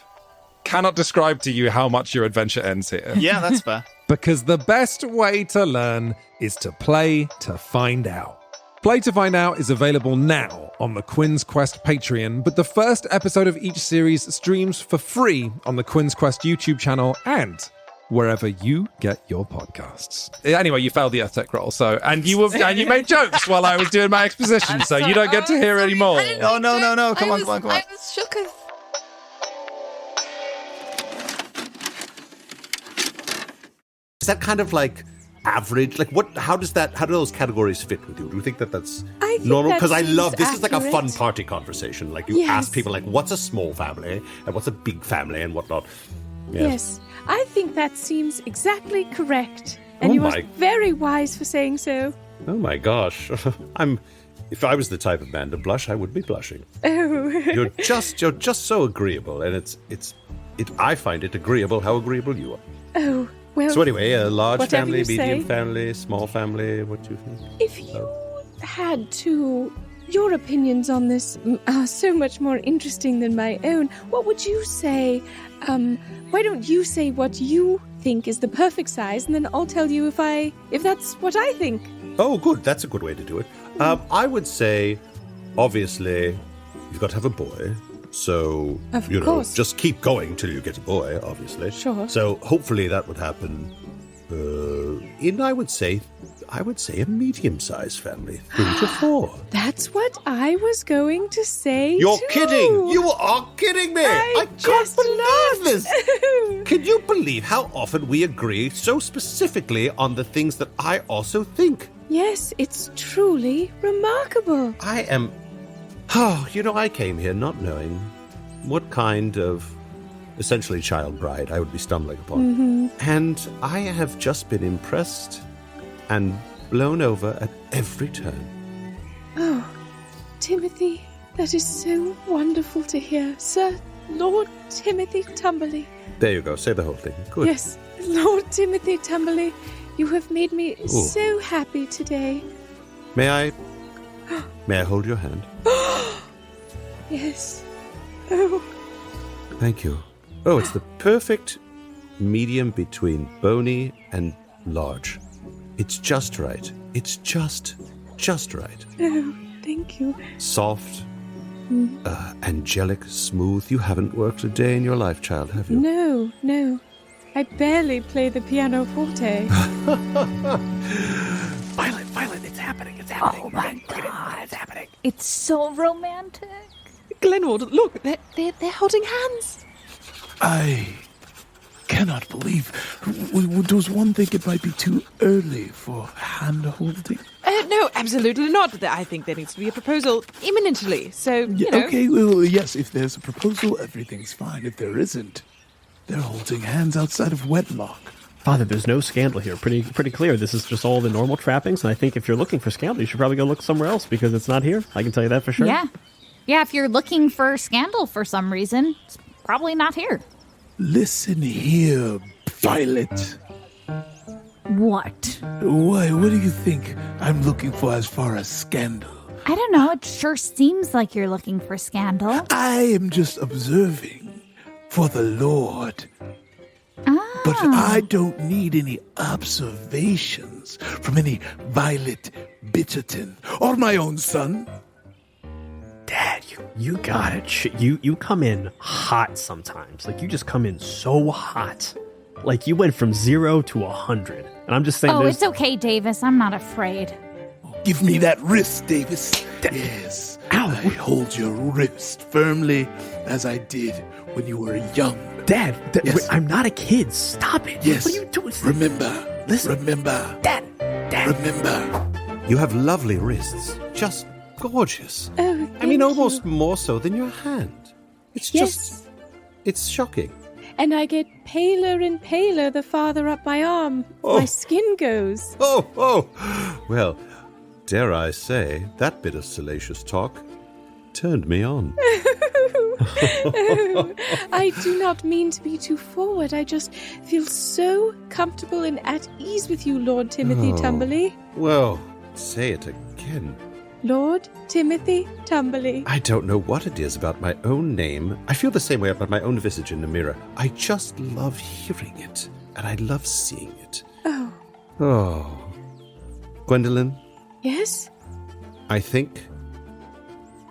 cannot describe to you how much your adventure ends here. Yeah, that's fair. Because the best way to learn is to play to find out. Play to Find Out is available now on the Quinn's Quest Patreon, but the first episode of each series streams for free on the Quinn's Quest YouTube channel and wherever you get your podcasts. Anyway, you failed the Earth Tech roll, and you made jokes while I was doing my exposition, so you don't get to hear any more. Oh, no. Come on. I was shook. Is that kind of like average? Like how do those categories fit with you? Do you think that that's normal? Because I love this. Is like a fun party conversation. Like you ask people like, what's a small family and what's a big family and whatnot. Yes, I think that seems exactly correct. And you are very wise for saying so. Oh my gosh. If I was the type of man to blush, I would be blushing. Oh. You're just so agreeable, and I find it agreeable how agreeable you are. Oh, well. So anyway, a large family, medium say. family, small family, what do you think? If you had to, your opinions on this are so much more interesting than my own. What would you say? Why don't you say what you think is the perfect size, and then I'll tell you if that's what I think. Oh, good. That's a good way to do it. I would say, obviously, you've got to have a boy. So, of course. Just keep going till you get a boy, obviously. Sure. So, hopefully that would happen I would say a medium-sized family, 3 to 4. That's what I was going to say. You're too. kidding! You are kidding me! I can't believe this! Can you believe how often we agree so specifically on the things that I also think? Yes, it's truly remarkable. I am... I came here not knowing what kind of essentially child bride I would be stumbling upon. Mm-hmm. And I have just been impressed and blown over at every turn. Oh, Timothy, that is so wonderful to hear. Sir Lord Timothy Tumberly. There you go, say the whole thing. Good. Yes, Lord Timothy Tumberly, you have made me so happy today. May I hold your hand? Yes. Oh. Thank you. Oh, it's the perfect medium between bony and large. It's just right. It's just right. Oh, thank you. Soft, angelic, smooth. You haven't worked a day in your life, child, have you? No. I barely play the pianoforte. Violet, it's happening. Oh my God. It's happening. It's so romantic. Glenwald, look, they're holding hands. I cannot believe. Does one think it might be too early for hand-holding? No, absolutely not. I think there needs to be a proposal imminently. So, Okay, well, yes, if there's a proposal, everything's fine. If there isn't, they're holding hands outside of wedlock. Father, there's no scandal here. Pretty clear. This is just all the normal trappings, and I think if you're looking for scandal, you should probably go look somewhere else because it's not here. I can tell you that for sure. Yeah, if you're looking for scandal for some reason, it's probably not here. Listen here, Violet. What? What do you think I'm looking for as far as scandal? I don't know. It sure seems like you're looking for scandal. I am just observing for the Lord. But I don't need any observations from any Violet Bitcherton or my own son. Dad, you got it. You come in hot sometimes. Like, you just come in so hot. Like, you went from 0 to 100. And I'm just saying... Oh, it's okay, Davis. I'm not afraid. Give me that wrist, Davis. Yes. Ow. I hold your wrist firmly as I did when you were young. Dad, yes. Wait, I'm not a kid. Stop it. Yes. What are you doing? Remember. Listen. Remember. Dad. Remember. You have lovely wrists. Just gorgeous. Oh, I mean, almost more so than your hand. It's just... It's shocking. and I get paler and paler the farther up my arm my skin goes. Well, dare I say, that bit of salacious talk turned me on. I do not mean to be too forward. I just feel so comfortable and at ease with you, Lord Timothy Tumberly. Well, say it again. Lord Timothy Tumberly. I don't know what it is about my own name. I feel the same way about my own visage in the mirror. I just love hearing it, and I love seeing it. Oh. Gwendoline? Yes? I think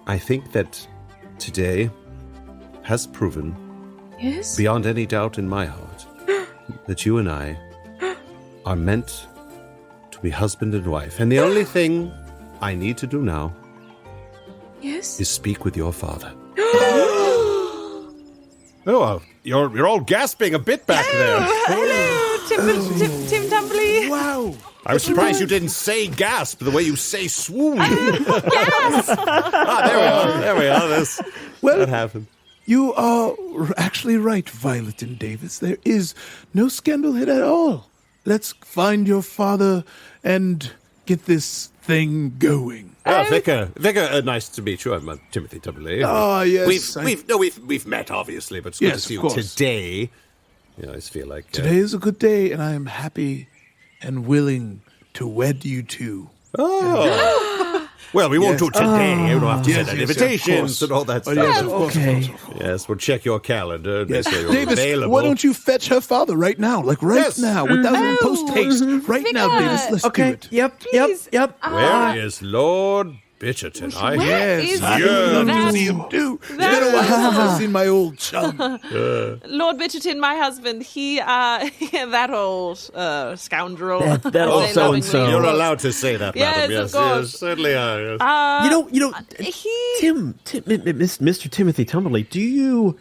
that today has proven, Yes? beyond any doubt in my heart, that you and I are meant to be husband and wife. And the only thing I need to do now Yes? is speak with your father. You're all gasping a bit back there. Hello, Tim Tumberly. Wow. I was surprised you didn't say gasp the way you say swoon. There we are. That happened. You are actually right, Violet and Davis. There is no scandal here at all. Let's find your father and get this thing going. Vicar, nice to meet you. I'm Timothy Tumberly. Yes. We've met, obviously, but it's good to see you today. I always feel like... Today is a good day, and I am happy and willing to wed you two. Oh. Well, we won't do it today. You don't have to send out invitations and all that stuff. Yes, of course. Yes, we'll check your calendar. Yes. Make sure you're Davis, available. why don't you fetch her father right now? Now, without post haste. Right now, Davis, let's do it. Yep. Where is Lord Bitcherton? Yes, I'd love to see him too. It's been a while since I've seen my old chum. Lord Bitcherton, my husband, he, that old scoundrel. That old so-and-so. You're allowed to say that, madam. Yes, of course. Yes, certainly are. Yes. Mr. Timothy Tumberly, do you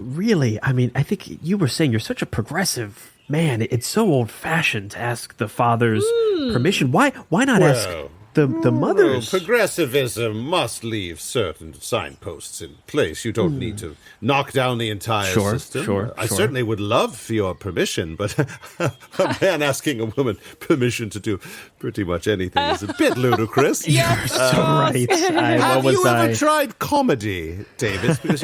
really? I mean, I think you were saying you're such a progressive man. It's so old-fashioned to ask the father's permission. Why not ask the mother's? Progressivism must leave certain signposts in place. You don't need to knock down the entire system. I certainly would love for your permission, but a man asking a woman permission to do pretty much anything is a bit ludicrous. You're so right. Have you ever tried comedy, David? Because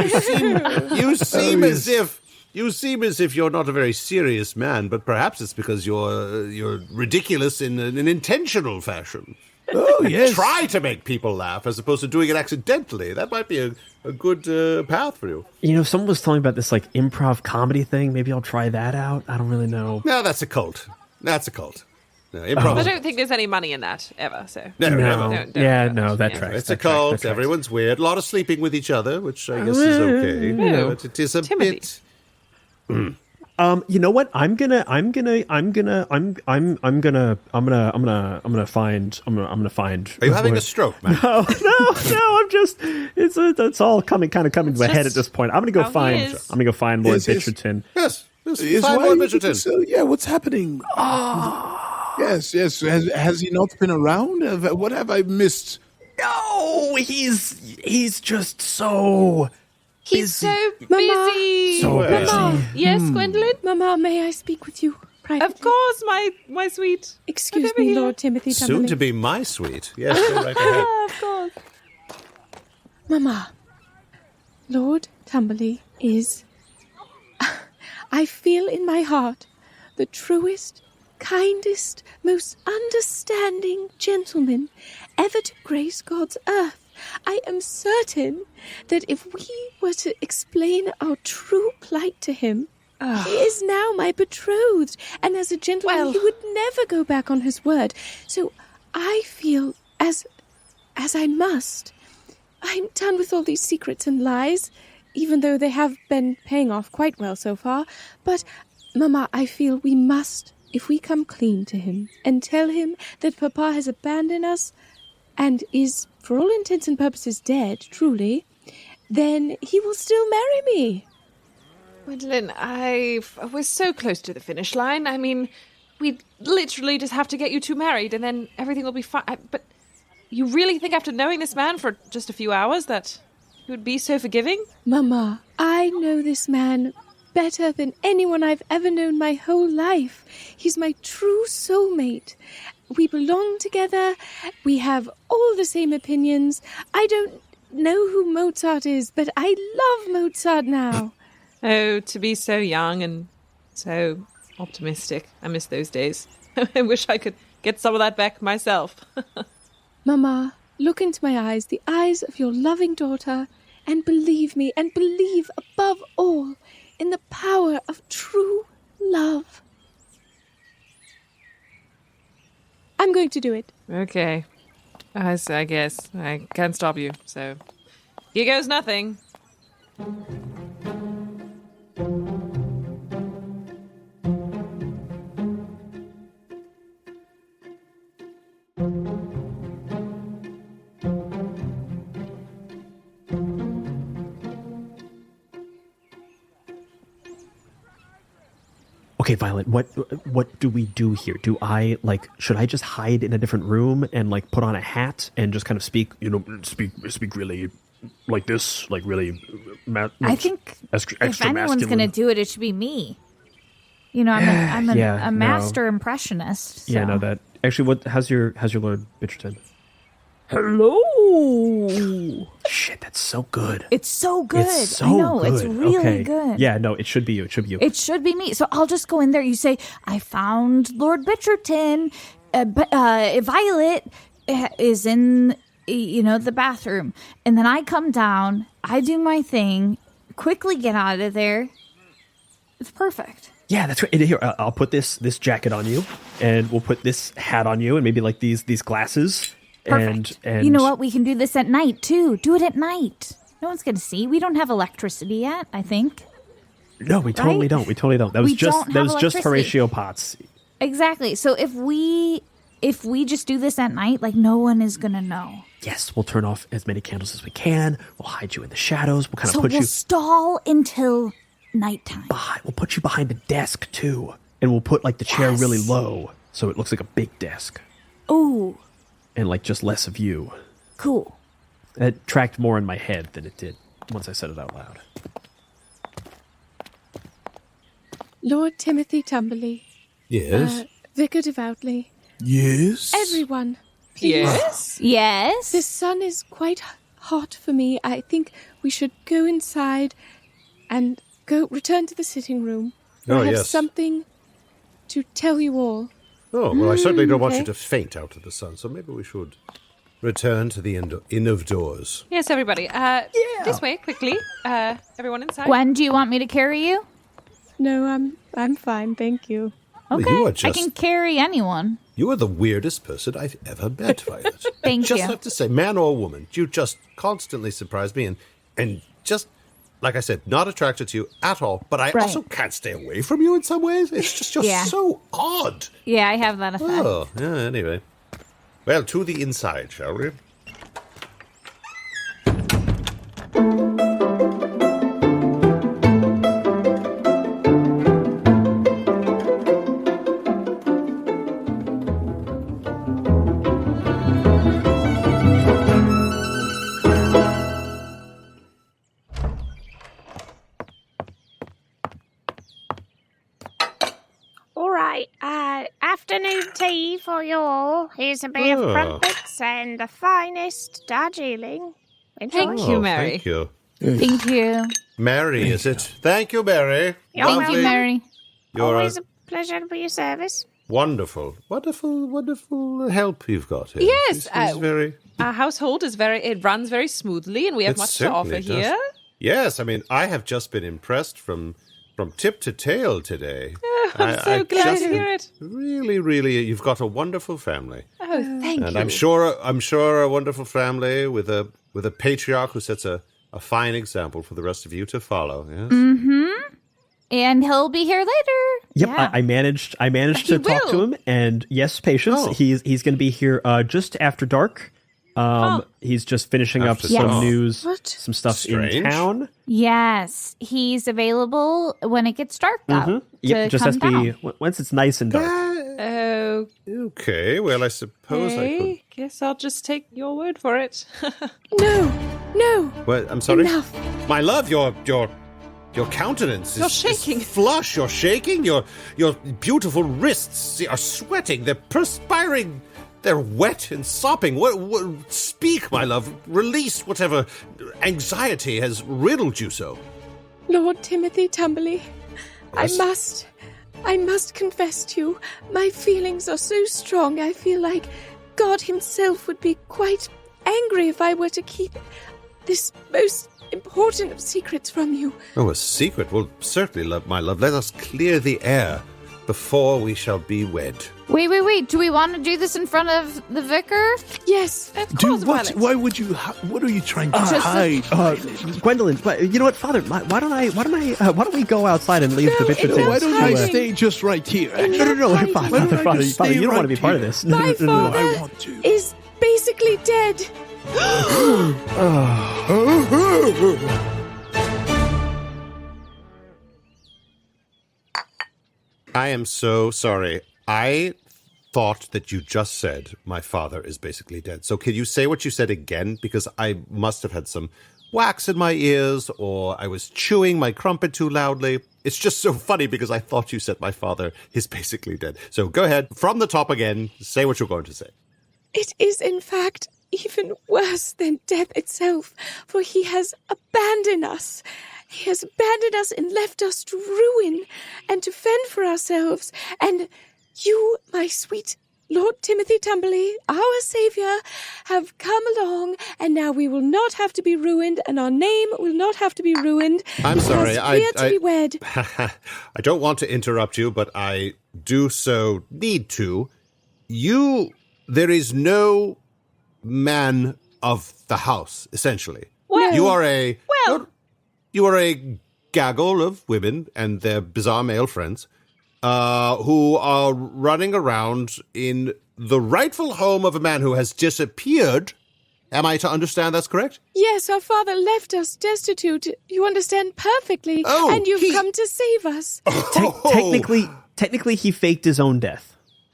you seem as if you're not a very serious man, but perhaps it's because you're ridiculous in an intentional fashion. Oh, yes. Try to make people laugh as opposed to doing it accidentally. That might be a good path for you. Someone was telling me about this improv comedy thing. Maybe I'll try that out. I don't really know. No, that's a cult. No, improv. I don't think there's any money in that, ever, so. No. That tracks. It's a cult. Everyone's weird. A lot of sleeping with each other, which I guess is okay. But it is a bit... You know what? I'm gonna find. Are you having a stroke, man? No. I'm just. It's all coming to my head at this point. I'm gonna go find Lord Bitcherton. Yes. Find Lord Bitcherton. So, what's happening? Yes. Has he not been around? What have I missed? No, he's just so. He's so busy. Mama. Yes, Gwendoline? Mama, may I speak with you privately? Of course, my sweet. Excuse me, Lord Timothy Tumberly. Soon to be my sweet. Yes, go right ahead. Of course. Mama, Lord Tumberly is, I feel in my heart, the truest, kindest, most understanding gentleman ever to grace God's earth. I am certain that if we were to explain our true plight to him, he is now my betrothed, and as a gentleman, he would never go back on his word. So I feel as I must. I'm done with all these secrets and lies, even though they have been paying off quite well so far. But, Mama, I feel we must, if we come clean to him and tell him that Papa has abandoned us and is, for all intents and purposes, dead, truly, then he will still marry me. Gwendoline, we're so close to the finish line. I mean, we literally just have to get you two married and then everything will be fine. But you really think after knowing this man for just a few hours that he would be so forgiving? Mama, I know this man better than anyone I've ever known my whole life. He's my true soulmate. We belong together. We have all the same opinions. I don't know who Mozart is, but I love Mozart now. Oh, to be so young and so optimistic. I miss those days. I wish I could get some of that back myself. Mama, look into my eyes, the eyes of your loving daughter, and believe me, and believe above all in the power of true love. I'm going to do it. Okay. I guess. I can't stop you, so... Here goes nothing. Okay, Violet, what do we do here? Should I just hide in a different room and put on a hat and just kind of speak really like this, like really I think extra if anyone's going to do it, it should be me. I'm a master impressionist. So. Yeah, no, that actually. How's your Lord Bitcherton? Hello. Shit, that's so good. It's so good. It's so I know, good. it's really good. Yeah, no, it should be you. It should be me. So I'll just go in there. You say, I found Lord Bitcherton. Violet is in, the bathroom. And then I come down. I do my thing. Quickly get out of there. It's perfect. Yeah, that's right. Here, I'll put this jacket on you, and we'll put this hat on you, and maybe these glasses. Perfect. And you know what? We can do this at night, too. Do it at night. No one's going to see. We don't have electricity yet, I think. No, we totally don't. That was just Horatio Potts. Exactly. So if we just do this at night, no one is going to know. Yes, we'll turn off as many candles as we can. We'll hide you in the shadows. We'll stall until nighttime. We'll put you behind a desk, too. And we'll put, the chair really low, so it looks like a big desk. Ooh. And, just less of you. Cool. It tracked more in my head than it did once I said it out loud. Lord Timothy Tumberly. Yes? Vicar Devoutly. Yes? Everyone. Please. Yes? Yes? The sun is quite hot for me. I think we should go inside and return to the sitting room. I have something to tell you all. Oh, well, I certainly don't want you to faint out of the sun, so maybe we should return to the inn of doors. Yes, everybody. This way, quickly. Everyone inside. Gwen, do you want me to carry you? No, I'm fine, thank you. Okay, well, I can carry anyone. You are the weirdest person I've ever met, Violet. Thank you. Just have to say, man or woman, you just constantly surprise me, and just... Like I said, not attracted to you at all, but I also can't stay away from you in some ways. It's just so odd. Yeah, I have that effect. Oh, yeah, anyway. Well, to the inside, shall we? Afternoon tea for you all. Here's a bit of crumpets and the finest Darjeeling. Thank you, Mary. Thank you. Thank you. Mary, is it? Thank you, Mary. Thank you, Mary. You're always a pleasure to be of service. Wonderful help you've got here. Yes. It's very... Our household it runs very smoothly, and we have much to offer here. Yes, I mean, I have just been impressed from tip to tail today. Oh, I'm so glad to hear it. Really, you've got a wonderful family. Oh, thank you. And I'm sure a wonderful family with a patriarch who sets a fine example for the rest of you to follow. Yes. Mm-hmm. And he'll be here later. Yep, yeah. I managed to talk to him, and yes, Patience, he's going to be here just after dark. He's just finishing up some news, some stuff in town. Yes, he's available when it gets dark out. Yep, just has to be once it's nice and dark. Oh, okay. Well, I suppose I could. Guess I'll just take your word for it. No. What? I'm sorry. Enough. My love, you're Your countenance You're is shaking. flush. You're shaking. Your beautiful wrists are sweating. They're perspiring. They're wet and sopping. What, speak, my love. Release whatever anxiety has riddled you so. Lord Timothy Tumberly, Yes? I must confess to you, my feelings are so strong, I feel like God himself would be quite angry if I were to keep this most important of secrets from you. Oh, a secret? Well, certainly, my love. Let us clear the air before we shall be wed. Wait. Do we want to do this in front of the vicar? Yes. Of Do course, what? Violet. Why would you? What are you trying to hide? Gwendolyn, you know what, Father? Why don't we go outside and leave the Bitchertons? Why don't I stay just right here? No, Father, you don't want to be part of this. My father I want to. is basically dead. I am so sorry. I thought that you just said my father is basically dead. So can you say what you said again? Because I must have had some wax in my ears, or I was chewing my crumpet too loudly. It's just so funny because I thought you said my father is basically dead. So go ahead, from the top again, say what you're going to say. It is, in fact, even worse than death itself, for he has abandoned us. He has abandoned us and left us to ruin and to fend for ourselves. And you, my sweet Lord Timothy Tumberly, our saviour, have come along, and now we will not have to be ruined, and our name will not have to be ruined. I'm sorry, We are to be wed. I don't want to interrupt you, but I do so need to. There is no man of the house, essentially. Well, You are a gaggle of women and their bizarre male friends who are running around in the rightful home of a man who has disappeared. Am I to understand that's correct? Yes, our father left us destitute. You understand perfectly. Oh, and you've come to save us. Technically, he faked his own death.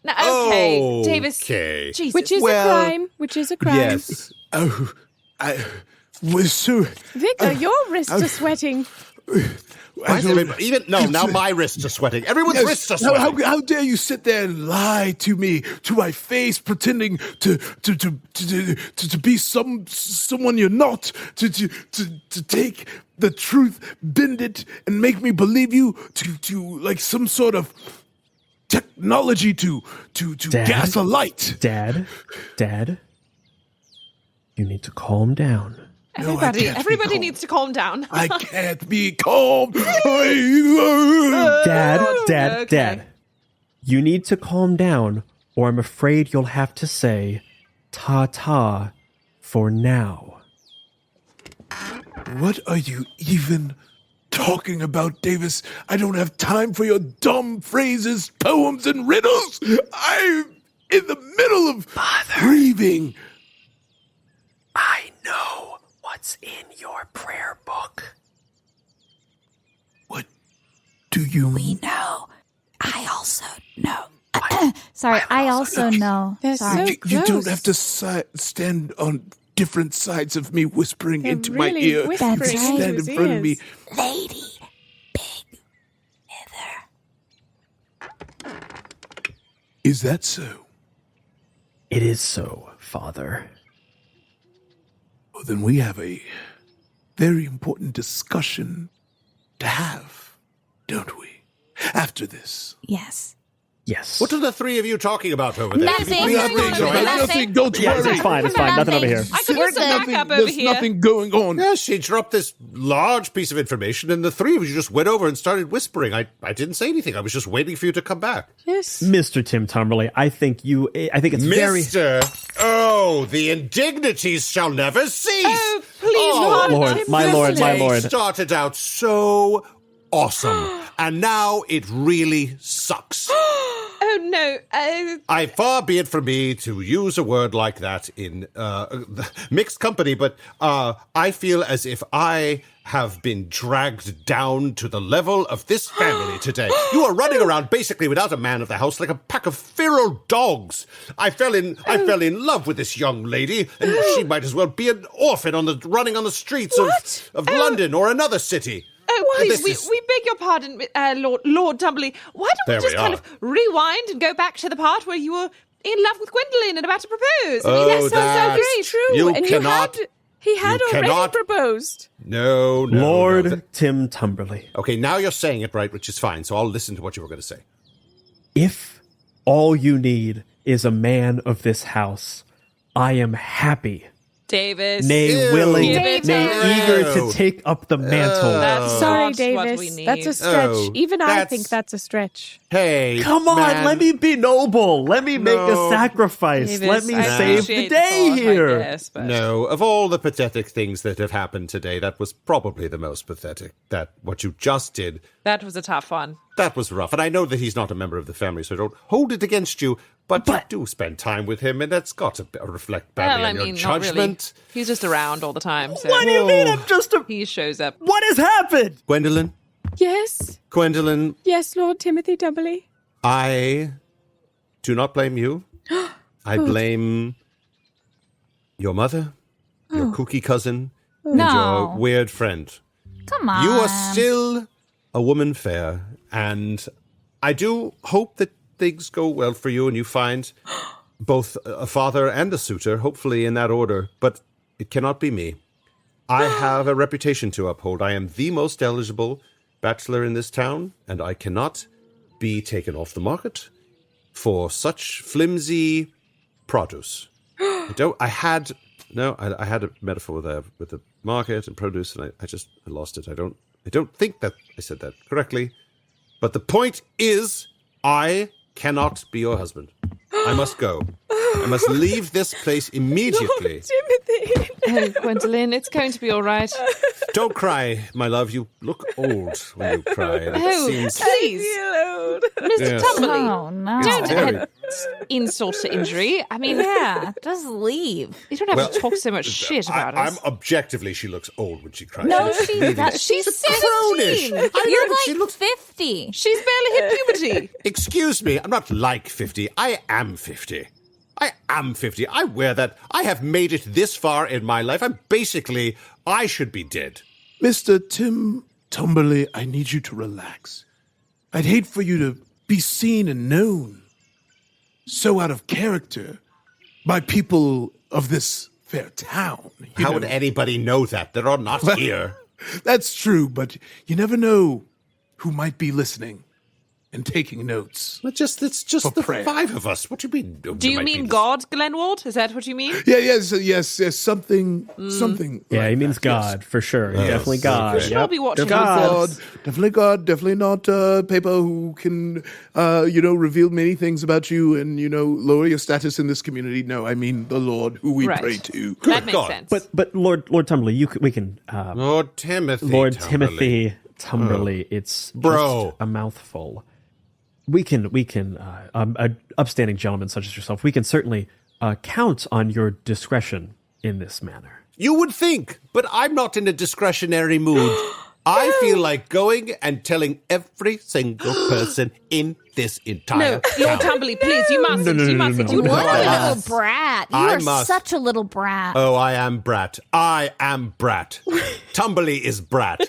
No, okay, Davis. Okay. Jesus. Which is a crime. Which is a crime. Yes. Oh, I was so. Vicar, your wrists are sweating. Now my wrists are sweating. Everyone's wrists are sweating. How dare you sit there and lie to me, to my face, pretending to be someone you're not, to take the truth, bend it, and make me believe you to like some sort of technology to gas a light. Dad, you need to calm down. Everybody needs to calm down. I can't be calm. Dad, you need to calm down, or I'm afraid you'll have to say ta-ta for now. What are you even talking about, Davis? I don't have time for your dumb phrases, poems, and riddles. I'm in the middle of grieving. I know what's in your prayer book. What do you We know. I also know. Sorry, I also know. They're Sorry. so You don't close. have to stand on different sides of me whispering They're into my really ear. whispering That's Stand right. in into front of his me. ears. Lady, big, hither. Is that so? It is so, Father. Well, then we have a very important discussion to have, don't we? After this. Yes. Yes. What are the three of you talking about over there? Nothing. Please rejoin. Nothing. Don't Yeah, worry. it's fine. Nothing over here. I could use some backup over There's here. nothing going on. Yes, she dropped this large piece of information, and the three of you just went over and started whispering. I didn't say anything. I was just waiting for you to come back. Yes. Mr. Tim Tumberly, I think it's very... Mister! Oh, the indignities shall never cease! Oh, please, Lord, my lord, my Day lord. started out so awesome, and now it really sucks. Oh, no. I far be it from me to use a word like that in mixed company, but I feel as if I have been dragged down to the level of this family today. You are running around basically without a man of the house like a pack of feral dogs. I fell in love with this young lady, and she might as well be an orphan running on the streets of London or another city. please, we beg your pardon, Lord Tumberly. Why don't we just kind of rewind and go back to the part where you were in love with Gwendoline and about to propose? Oh, that's true. You and cannot. He had You already cannot. proposed. No. Lord Tim Tumberly. Okay, now you're saying it right, which is fine, so I'll listen to what you were going to say. If all you need is a man of this house, I am happy, Davis. nay Ew. willing, Give it nay to eager him. to take up the mantle. That's Sorry, not Davis. what we need. That's a stretch. Oh, Even I that's- think that's a stretch. Hey, Come on, man. let me be noble. Let me make No. a sacrifice. Davis, Let me I save the appreciate day thought, I here. guess, but- No, of all the pathetic things that have happened today, that was probably the most pathetic. That what you just did, That was a tough one. that was rough. And I know that he's not a member of the family, so I don't hold it against you, but you do spend time with him, and that's got to reflect badly Well, I on mean, your not really. judgment. He's just around all the time. So. What do you mean I'm just a... He shows up. What has happened? Gwendoline, Yes. Gwendoline, Yes, Lord Timothy Tumberly. I do not blame you. I blame your mother, your kooky cousin, and No. your weird friend. Come on. You are still a woman fair, and I do hope that things go well for you and you find both a father and a suitor, hopefully in that order, but it cannot be me. I have a reputation to uphold. I am the most eligible bachelor in this town, and I cannot be taken off the market for such flimsy produce. I had a metaphor there with the market and produce, and I lost it. I don't think that I said that correctly. But the point is, I cannot be your husband. I must go. I must leave this place immediately. Timothy. Oh, Gwendoline, it's going to be all right. Don't cry, my love. You look old when you cry. It Oh, seems... please. Mr. Yes. Tumberly, Oh, no. don't Very- add insult to injury. I mean, Yeah, just leave. you don't have to talk so much shit about I'm us. objectively, she looks old when she cries. No, She's she's really- not. She's cronish. 16. I know, You're but she like looks- 50. She's barely hit puberty. Excuse me, I'm not like 50. I am 50. I am 50. I wear that. I have made it this far in my life. I should be dead. Mr. Tim Tumberly, I need you to relax. I'd hate for you to be seen and known so out of character by people of this fair town. How would anybody know that? They're not here. That's true, but you never know who might be listening and taking notes. It's just For the prayer. five of us. What do you mean? Do you mean God, Glenwald? Is that what you mean? Yes, something. Yeah, like he means that, God, for sure. Definitely God. We should all be watching God, ourselves. definitely God, definitely not people who can, reveal many things about you and, lower your status in this community. No, I mean the Lord who we Right. pray to. That makes God. sense. But Lord Tumberly, we can Lord Timothy. Lord Tumberly. Timothy Tumberly. It's Bro. just a mouthful. We can an upstanding gentleman such as yourself, we can certainly count on your discretion in this manner. You would think, but I'm not in a discretionary mood. I feel like going and telling every single person in this entire No, Lord town. Tumberly, please, you mustn't. You mustn't. You What know a that. little brat. You I are must. such a little brat. Oh, I am Brat. I am Brat. Tumberly is Brat.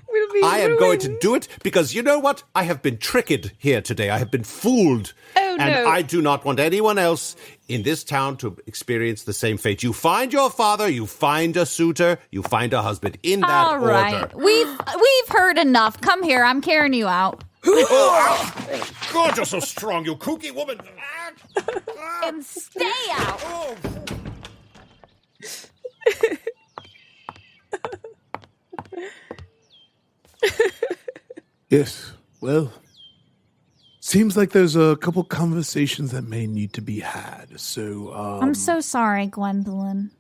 We'll be I am going to ruined. do it because you know what? I have been tricked here today. I have been fooled. Oh, and no. I do not want anyone else in this town to experience the same fate. You find your father, you find a suitor, you find a husband in that All right. order. We've heard enough. Come here. I'm carrying you out. God, you're so strong, you kooky woman. And stay out. Yes, well, seems like there's a couple conversations that may need to be had. So, I'm so sorry, Gwendoline.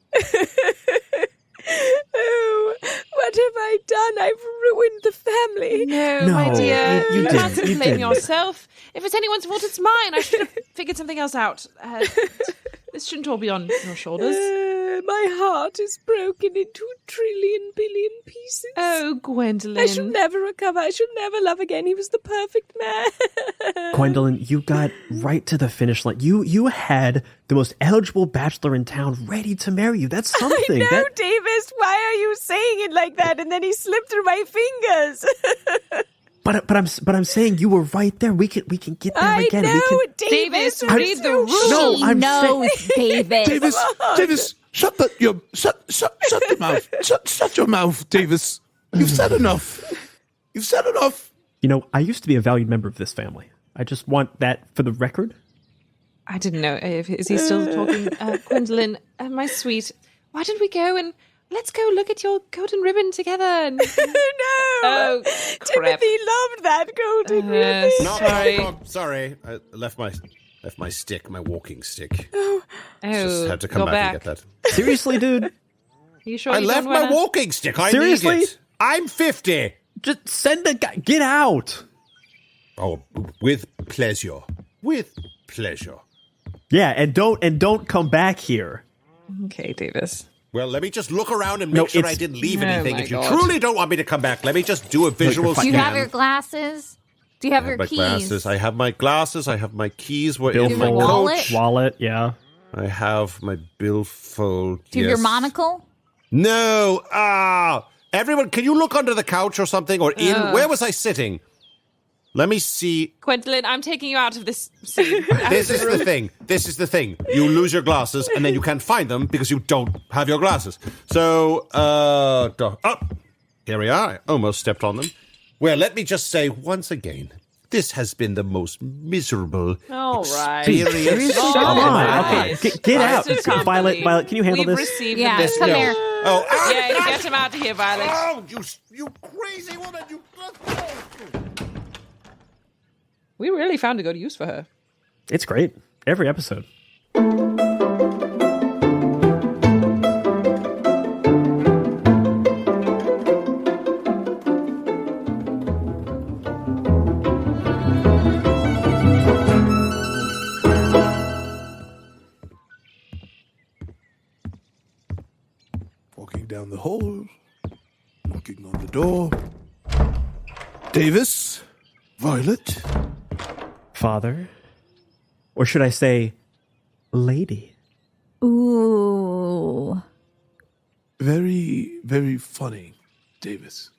Oh, what have I done? I've ruined the family. No, No, my dear. you didn't. mustn't You blame didn't. yourself. If it's anyone's fault, it's mine. I should have figured something else out. This shouldn't all be on your shoulders. My heart is broken into 1,000,000,000,000,000 pieces. Oh, Gwendoline. I shall never recover. I shall never love again. He was the perfect man. Gwendoline, you got right to the finish line. You had the most eligible bachelor in town ready to marry you. That's something. I know, Davis. Why are you saying it like that? And then he slipped through my fingers. But I'm saying you were right there. We can get there again. I know, Davis, read the rules. No, I'm knows, Davis. Davis, shut your mouth. Shut your mouth, Davis. You've said enough. You've said enough. You know, I used to be a valued member of this family. I just want that for the record. I didn't know. Is he still talking? Gwendoline, my sweet, why don't we go and let's go look at your golden ribbon together? No. Oh, crap. Timothy loved that golden ribbon. Sorry. I left my stick, my walking stick. Oh, Just had to come go back and get that. Seriously, dude? You sure I you left don't my wanna... walking stick. I Seriously? need it. I'm 50. Just send a guy. Get out. Oh, with pleasure. With pleasure. Yeah, and don't come back here. Okay, Davis. Well, let me just look around and make sure I didn't leave anything. If you truly don't want me to come back, let me just do a visual Do scan. you have your glasses? Do you have your my keys? glasses. I have my glasses. I have my keys. Were in my wallet? coach. Wallet, yeah. I have my billfold. Do you have your monocle? No. Everyone, can you look under the couch or something? Or in? Where was I sitting? Let me see. Gwendoline, I'm taking you out of this scene. This is the thing. This is the thing. You lose your glasses, and then you can't find them because you don't have your glasses. So, here we are. I almost stepped on them. Well, let me just say once again, this has been the most miserable experience. Come on. Okay, get out. Violet, can you handle We've this? received Yeah, this. come here. Oh, Yeah, get him out of here, Violet. Oh, you crazy woman! You. We really found a good use for her. It's great. Every episode. Walking down the hall, knocking on the door. Davis, Violet. Father? Or should I say, lady? Ooh. Very, very funny, Davis.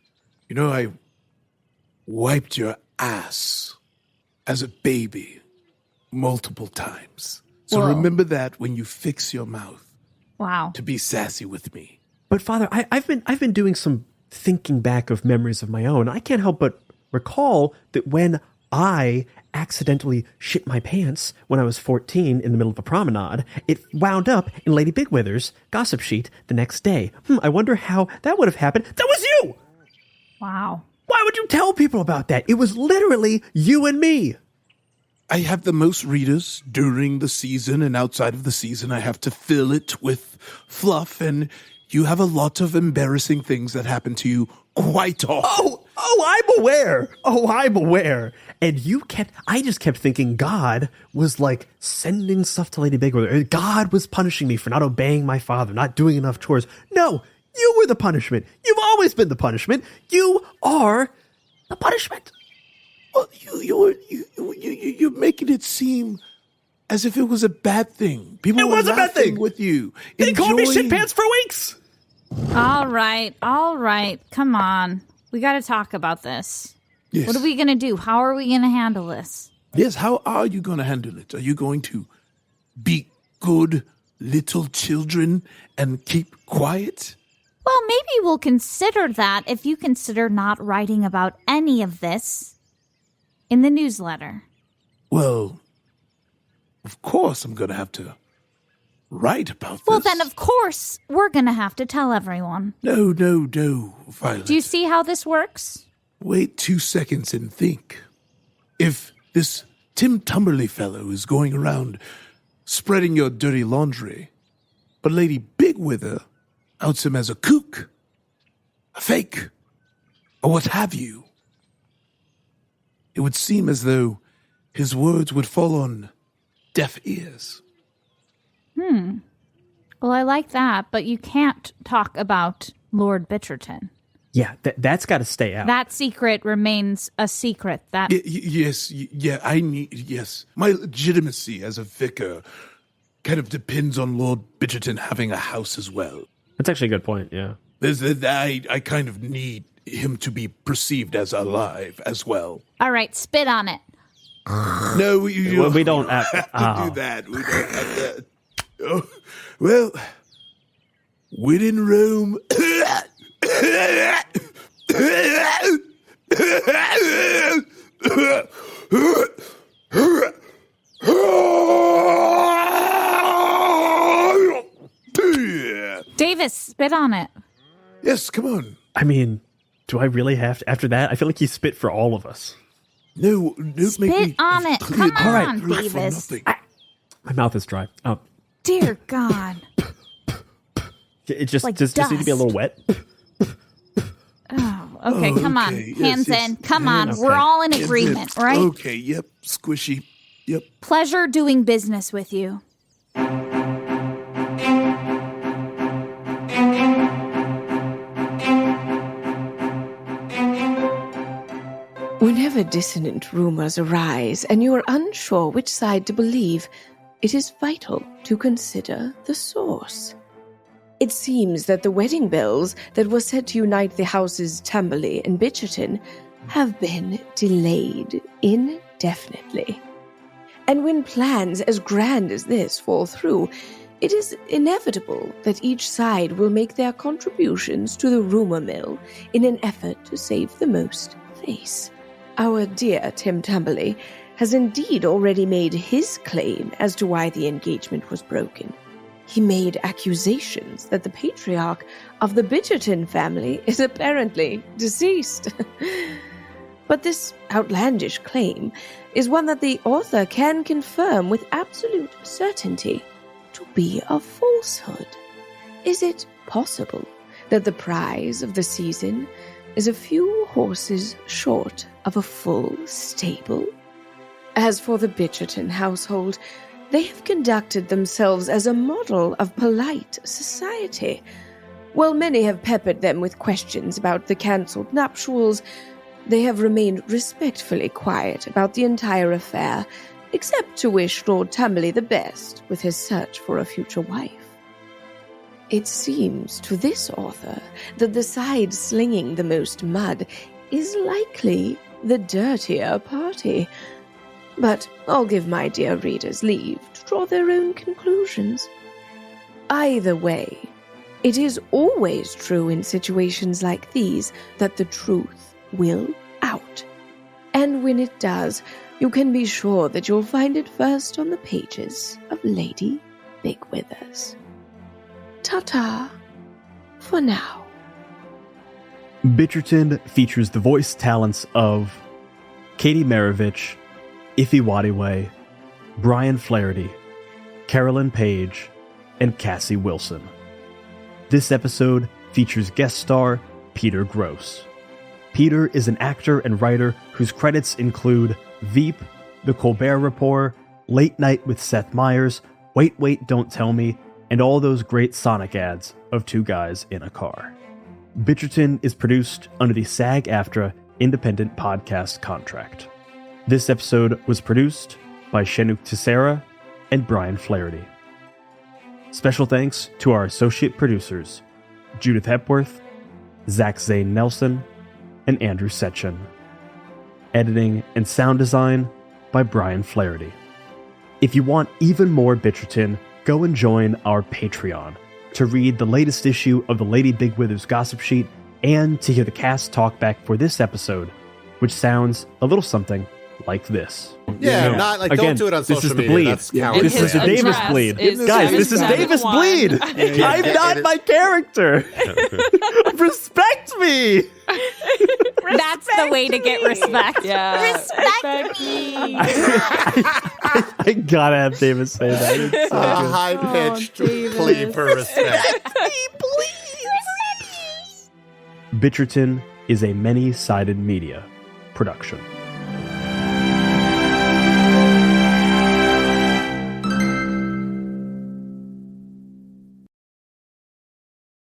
You know, I wiped your ass as a baby multiple times. So Whoa. remember that when you fix your mouth Wow. to be sassy with me. But Father, I've been doing some thinking back of memories of my own. I can't help but recall that when I accidentally shit my pants when I was 14 in the middle of a promenade, it wound up in Lady Bigwither's gossip sheet the next day. I wonder how that would have happened. That was you! Wow. Why would you tell people about that? It was literally you and me. I have the most readers during the season, and outside of the season, I have to fill it with fluff, and you have a lot of embarrassing things that happen to you quite often. I'm aware. And I just kept thinking God was like sending stuff to Lady Bigwither. God was punishing me for not obeying my father, not doing enough chores. No, you were the punishment. You've always been the punishment. You are the punishment. Well, you're making it seem as if it was a bad thing. People were was a bad laughing thing. with you. They called me shit enjoying- pants for weeks. All right. Come on. We got to talk about this. Yes. What are we going to do? How are we going to handle this? Yes, how are you going to handle it? Are you going to be good little children and keep quiet? Well, maybe we'll consider that if you consider not writing about any of this in the newsletter. Well, of course I'm going to have to write about this. Well, then, of course, we're going to have to tell everyone. No, Violet. Do you see how this works? Wait 2 seconds and think. If this Tim Tumberly fellow is going around spreading your dirty laundry, but Lady Bigwither outs him as a kook, a fake, or what have you, it would seem as though his words would fall on deaf ears. Well, I like that, but you can't talk about Lord Bitcherton. Yeah, that's got to stay out. That secret remains a secret. That Yes, my legitimacy as a vicar kind of depends on Lord Bitcherton having a house as well. That's actually a good point, yeah. I kind of need him to be perceived as alive as well. All right, spit on it. No, we don't have to do that. We don't have that. Oh, well, when in Rome... Davis, spit on it. Yes, come on. I mean, do I really have to? After that, I feel like he spit for all of us. No, spit make me on it. Come on, Davis. My mouth is dry. Oh, dear God. It just like just need to be a little wet. Oh, okay, come on. Hands in. Come on. Okay. We're all in agreement, right? Okay, yep, squishy. Yep. Pleasure doing business with you. Whenever dissonant rumors arise and you are unsure which side to believe, it is vital to consider the source. It seems that the wedding bells that were set to unite the houses Tumberly and Bitcherton have been delayed indefinitely. And when plans as grand as this fall through, it is inevitable that each side will make their contributions to the rumor mill in an effort to save the most face. Our dear Tim Tumberly has indeed already made his claim as to why the engagement was broken. He made accusations that the patriarch of the Bitcherton family is apparently deceased. But this outlandish claim is one that the author can confirm with absolute certainty to be a falsehood. Is it possible that the prize of the season is a few horses short of a full stable? As for the Bitcherton household, they have conducted themselves as a model of polite society. While many have peppered them with questions about the cancelled nuptials, they have remained respectfully quiet about the entire affair, except to wish Lord Tumberly the best with his search for a future wife. It seems to this author that the side slinging the most mud is likely the dirtier party. But I'll give my dear readers leave to draw their own conclusions. Either way, it is always true in situations like these that the truth will out. And when it does, you can be sure that you'll find it first on the pages of Lady Bigwithers. Ta-ta for now. Bitcherton features the voice talents of Katie Marovitch, Nwadiwe, Brian Flaherty, Carolyn Page, and Cassie Willson. This episode features guest star Peter Grosz. Peter is an actor and writer whose credits include Veep, The Colbert Report, Late Night with Seth Meyers, Wait, Wait, Don't Tell Me, and all those great Sonic ads of two guys in a car. Bitcherton is produced under the SAG-AFTRA independent podcast contract. This episode was produced by Shenuque and Brian Flaherty. Special thanks to our associate producers, Judith Hepworth, Zane Nelson, and Andrew Setchen. Editing and sound design by Brian Flaherty. If you want even more Bitcherton, go and join our Patreon to read the latest issue of the Lady Bigwithers gossip sheet and to hear the cast talk back for this episode, which sounds a little something like this. Yeah, not like Again, don't do it on this social is the media. bleed. That's cowardly. This is the Davis bleed. Guys, this is Davis bleed. I'm not my character. Respect me. That's the way to get respect. Yeah. Respect me. I gotta have Davis say that. It's so good. High-pitched plea for respect. Bitcherton is a many-sided media production.